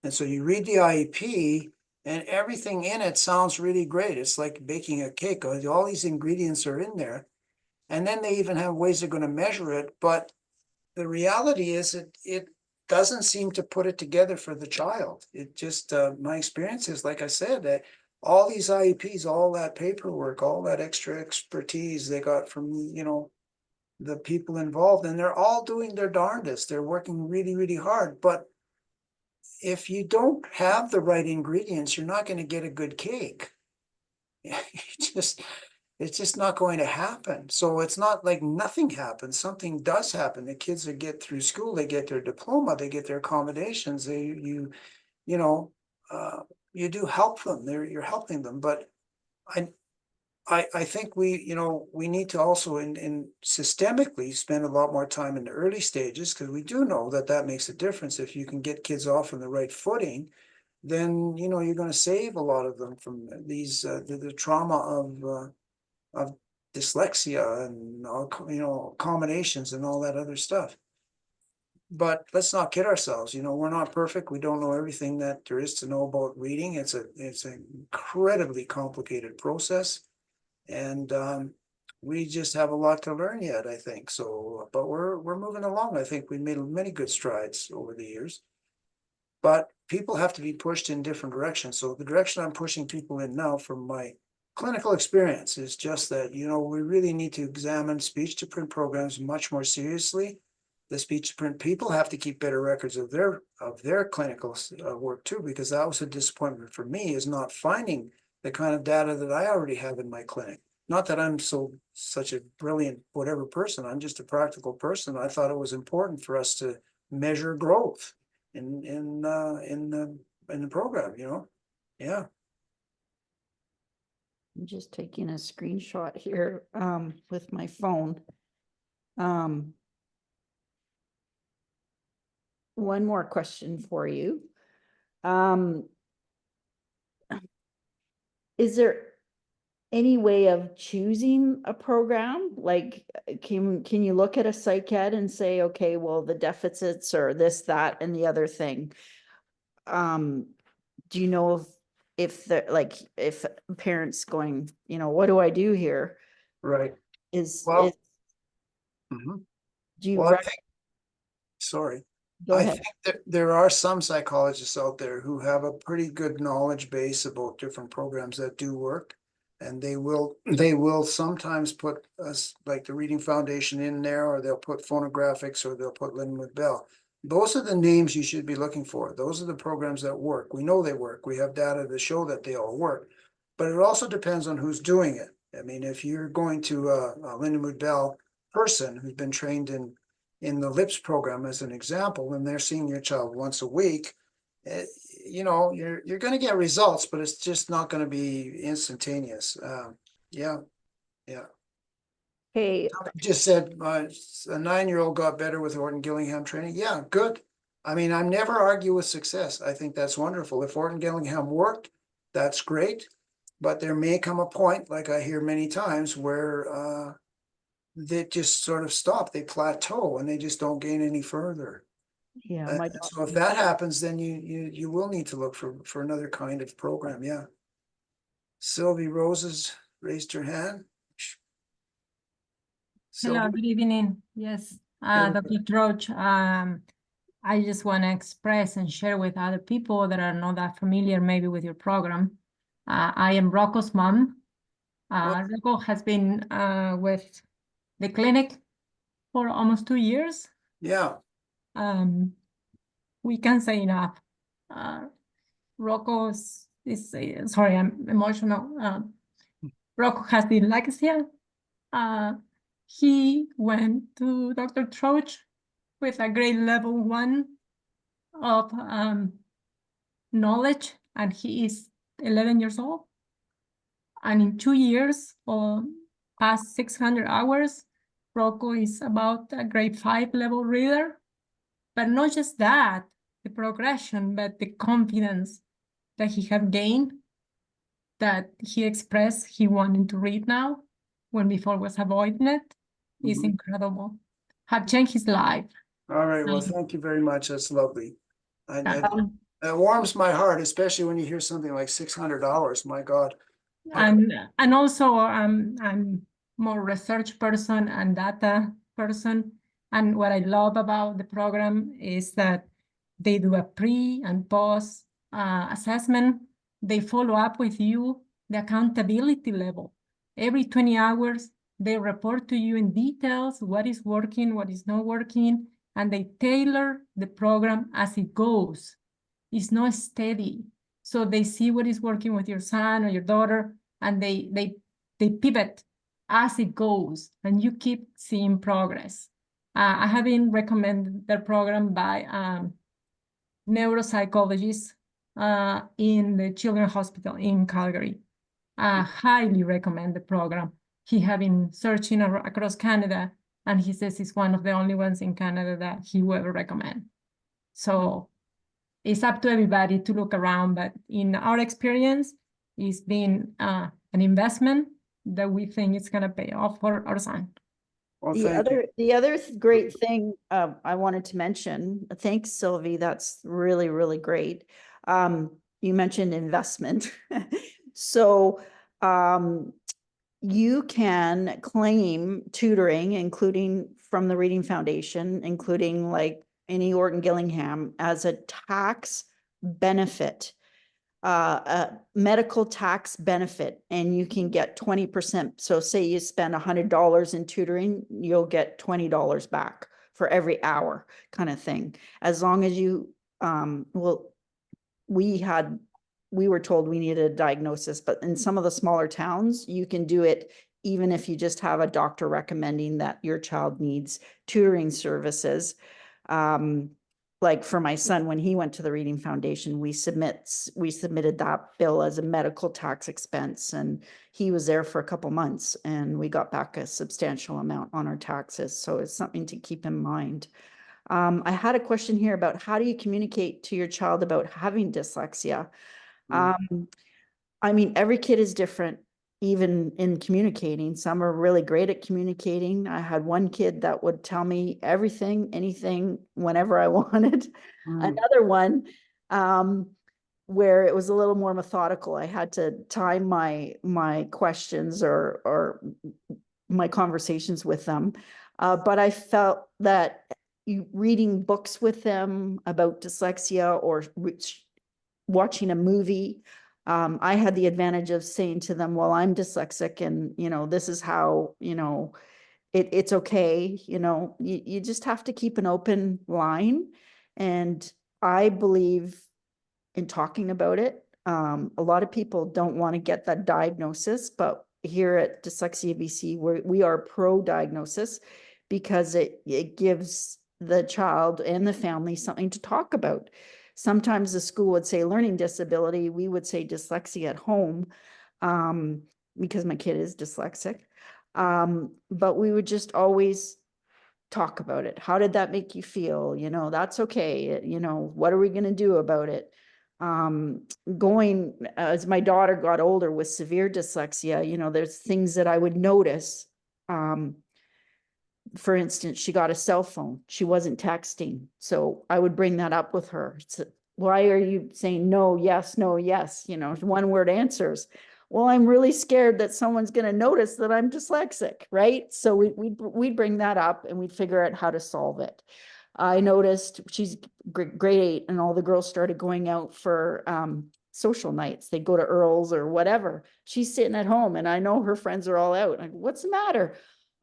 And so you read the IEP, and everything in it sounds really great. It's like baking a cake. All these ingredients are in there. And then they even have ways they're going to measure it. But the reality is it doesn't seem to put it together for the child. It just, my experience is, like I said, that all these IEPs, all that paperwork, all that extra expertise they got from, you know, the people involved, and they're all doing their darndest. They're working really, really hard. But if you don't have the right ingredients, you're not going to get a good cake. It's just not going to happen. So it's not like nothing happens. Something does happen. The kids that get through school, they get their diploma, they get their accommodations. You know, you do help them. You're helping them. But I think we need to also in systemically spend a lot more time in the early stages, because we do know that makes a difference. If you can get kids off on the right footing, then you're going to save a lot of them from these the trauma of dyslexia and accommodations and all that other stuff. But let's not kid ourselves. We're not perfect. We don't know everything that there is to know about reading. It's an incredibly complicated process, and we just have a lot to learn yet, I think. So, but we're moving along. I think we made many good strides over the years, but people have to be pushed in different directions. So the direction I'm pushing people in now, from my clinical experience, is just that, we really need to examine speech to print programs much more seriously. The speech to print people have to keep better records of their clinical work too, because that was a disappointment for me, is not finding the kind of data that I already have in my clinic. Not that I'm such a brilliant whatever person. I'm just a practical person. I thought it was important for us to measure growth in the program. Yeah.
I'm just taking a screenshot here with my phone. One more question for you. Is there any way of choosing a program? Like, can you look at a psych ed and say, okay, well, the deficits are this, that, and the other thing? Do you know if parents going, what do I do here?
Right.
Is
Well,
do you
well, sorry.
go
I
ahead?
think that there are some psychologists out there who have a pretty good knowledge base about different programs that do work. And they will sometimes put us, like the Reading Foundation, in there, or they'll put phonographics, or they'll put Lindenwood Bell. Those are the names you should be looking for. Those are the programs that work. We know they work. We have data to show that they all work. But it also depends on who's doing it. I mean, if you're going to a Lindenwood Bell person who's been trained in the LIPS program, as an example, and they're seeing your child once a week, you're going to get results, but it's just not going to be instantaneous. Yeah.
Hey,
Just said a 9-year-old got better with Orton Gillingham training. Yeah, good. I mean, I never argue with success. I think that's wonderful. If Orton Gillingham worked, that's great. But there may come a point, like I hear many times, where they just sort of stop, they plateau and they just don't gain any further.
Yeah, my
So if that happens, then you will need to look for another kind of program, yeah. Sylvie Rose has raised her hand.
Hello,
Sylvie,
good evening. Yes,
Hello.
Dr. Truch, I just want to express and share with other people that are not that familiar maybe with your program. I am Rocco's mom. Rocco has been with the clinic for almost 2 years.
Yeah,
We can't say enough. Rocco sorry, I'm emotional. Rocco has dyslexia. He went to Dr. Truch with a grade level 1 of knowledge, and he is 11 years old. And in 2 years, or past 600 hours, Rocco is about a grade 5 level reader. But not just that, the progression, but the confidence that he have gained, that he expressed he wanted to read now, when before was avoiding it, is incredible. Have changed his life.
all right, well, thank you very much, that's lovely.
Yeah.
It warms my heart, especially when you hear something like $600, my God.
And also I'm more research person and data person. And what I love about the program is that they do a pre and post assessment. They follow up with you, the accountability level. Every 20 hours, they report to you in details what is working, what is not working, and they tailor the program as it goes. It's not steady. So they see what is working with your son or your daughter, and they pivot as it goes, and you keep seeing progress. I have been recommended the program by neuropsychologists in the Children's Hospital in Calgary. Highly recommend the program. He have been searching across Canada, and he says it's one of the only ones in Canada that he will ever recommend. So it's up to everybody to look around, but in our experience, it's been an investment that we think it's going to pay off for our son.
Well, thank you.
The other great thing I wanted to mention, thanks Sylvie, that's really, really great. You mentioned investment. So you can claim tutoring, including from the Reading Foundation, including like any Orton Gillingham, as a tax benefit, a medical tax benefit, and you can get 20%. So say you spend $100 in tutoring, you'll get $20 back for every hour, kind of thing. As long as you, well, we were told we needed a diagnosis, but in some of the smaller towns, you can do it even if you just have a doctor recommending that your child needs tutoring services. Like for my son, when he went to the Reading Foundation, we submitted that bill as a medical tax expense, and he was there for a couple months, and we got back a substantial amount on our taxes. So it's something to keep in mind. I had a question here about how do you communicate to your child about having dyslexia? I mean, every kid is different, even in communicating. Some are really great at communicating. I had one kid that would tell me everything, anything, whenever I wanted. Another one, where it was a little more methodical. I had to time my questions or my conversations with them. But I felt that reading books with them about dyslexia or watching a movie, I had the advantage of saying to them, well, I'm dyslexic, and this is how, it's okay. You just have to keep an open line. And I believe in talking about it. A lot of people don't want to get that diagnosis, but here at Dyslexia BC, we are pro diagnosis, because it gives the child and the family something to talk about. Sometimes the school would say learning disability, we would say dyslexia at home, because my kid is dyslexic. But we would just always talk about it. How did that make you feel? That's okay. What are we going to do about it? As my daughter got older with severe dyslexia, there's things that I would notice. for instance, she got a cell phone. She wasn't texting. So I would bring that up with her. Why are you saying no, yes, one word answers? Well, I'm really scared that someone's going to notice that I'm dyslexic, right? So we'd bring that up and we'd figure out how to solve it. I noticed she's grade 8 and all the girls started going out for social nights. They'd go to Earl's or whatever. She's sitting at home and I know her friends are all out. What's the matter?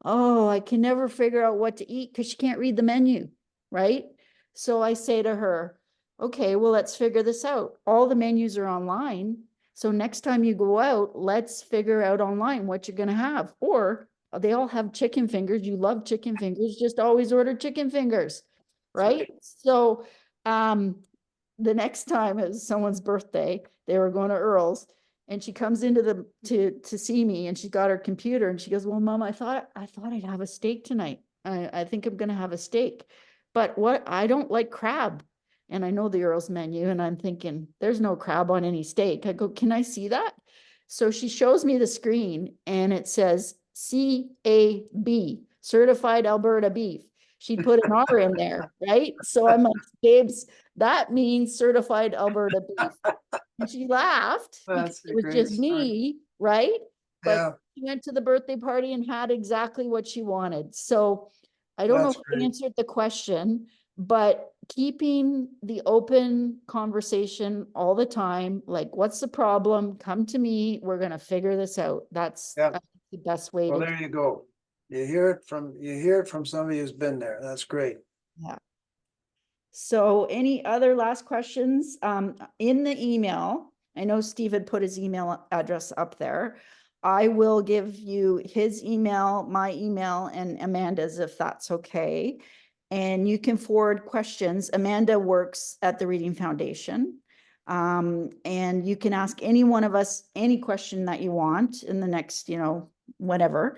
Oh, I can never figure out what to eat because she can't read the menu, right? So I say to her, okay, well, let's figure this out. All the menus are online. So next time you go out, let's figure out online what you're going to have. Or they all have chicken fingers. You love chicken fingers. Just always order chicken fingers, right? So the next time it was someone's birthday, they were going to Earl's. And she comes into to see me and she got her computer and she goes, well, Mom, I thought I'd have a steak tonight. I think I'm going to have a steak, but I don't like crab. And I know the Earl's menu and I'm thinking there's no crab on any steak. I go, can I see that? So she shows me the screen and it says CAB, Certified Alberta Beef. She put an R in there, right? So I'm like, babes, that means Certified Alberta Beef. And she laughed because it was just me, right? But she went to the birthday party and had exactly what she wanted. So I don't know if I answered the question, but keeping the open conversation all the time, like, what's the problem? Come to me. We're going to figure this out. That's the best way
Well,
to.
there you go. You hear it from somebody who's been there. That's great.
Yeah. So any other last questions? In the email, I know Steve had put his email address up there. I will give you his email, my email, and Amanda's if that's okay. And you can forward questions. Amanda works at the Reading Foundation. And you can ask any one of us any question that you want in the next, whatever.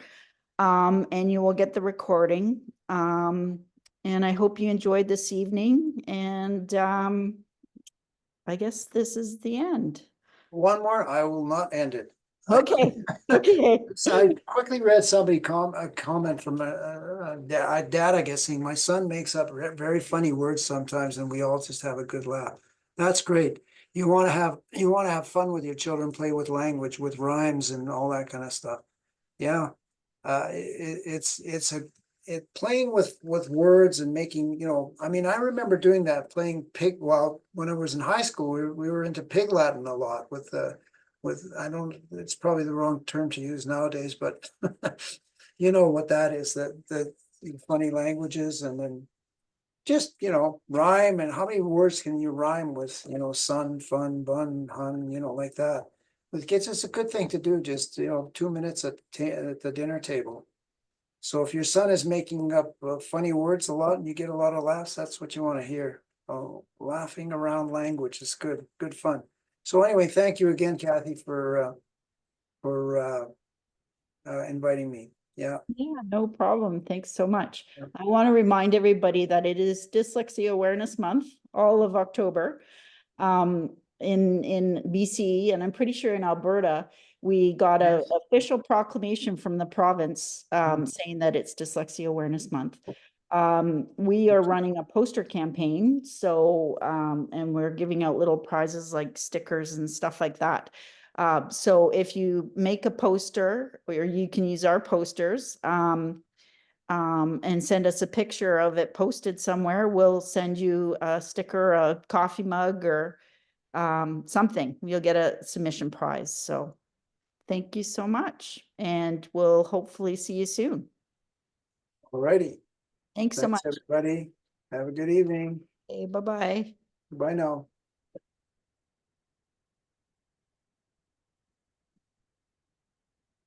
And you will get the recording. And I hope you enjoyed this evening. And I guess this is the end.
One more, I will not end it.
Okay. Okay.
So I quickly read somebody a comment from a dad, I guess, saying my son makes up very funny words sometimes, and we all just have a good laugh. That's great. You want to have fun with your children, play with language, with rhymes, and all that kind of stuff. Yeah, it's playing with words and making, I mean, I remember doing that, playing pig. Well, when I was in high school, we were into Pig Latin a lot with it's probably the wrong term to use nowadays, but you know what that is, the funny languages, and then just, rhyme. And how many words can you rhyme with, sun, fun, bun, hun, like that. With kids, it's a good thing to do, just, 2 minutes at the dinner table. So if your son is making up funny words a lot and you get a lot of laughs, that's what you want to hear. Oh, laughing around language is good fun. So anyway, thank you again, Cathy, for inviting me. Yeah,
no problem. Thanks so much.
Yeah.
I want to remind everybody that it is Dyslexia Awareness Month, all of October. In BC, and I'm pretty sure in Alberta, we got an official proclamation from the province saying that it's Dyslexia Awareness Month. We are running a poster campaign, so and we're giving out little prizes like stickers and stuff like that. So if you make a poster, or you can use our posters and send us a picture of it posted somewhere, we'll send you a sticker, a coffee mug, or something. You'll get a submission prize. So thank you so much, and we'll hopefully see you soon.
all righty.
Thanks so much.
Everybody. Have a good evening.
Okay, bye-bye.
Bye now.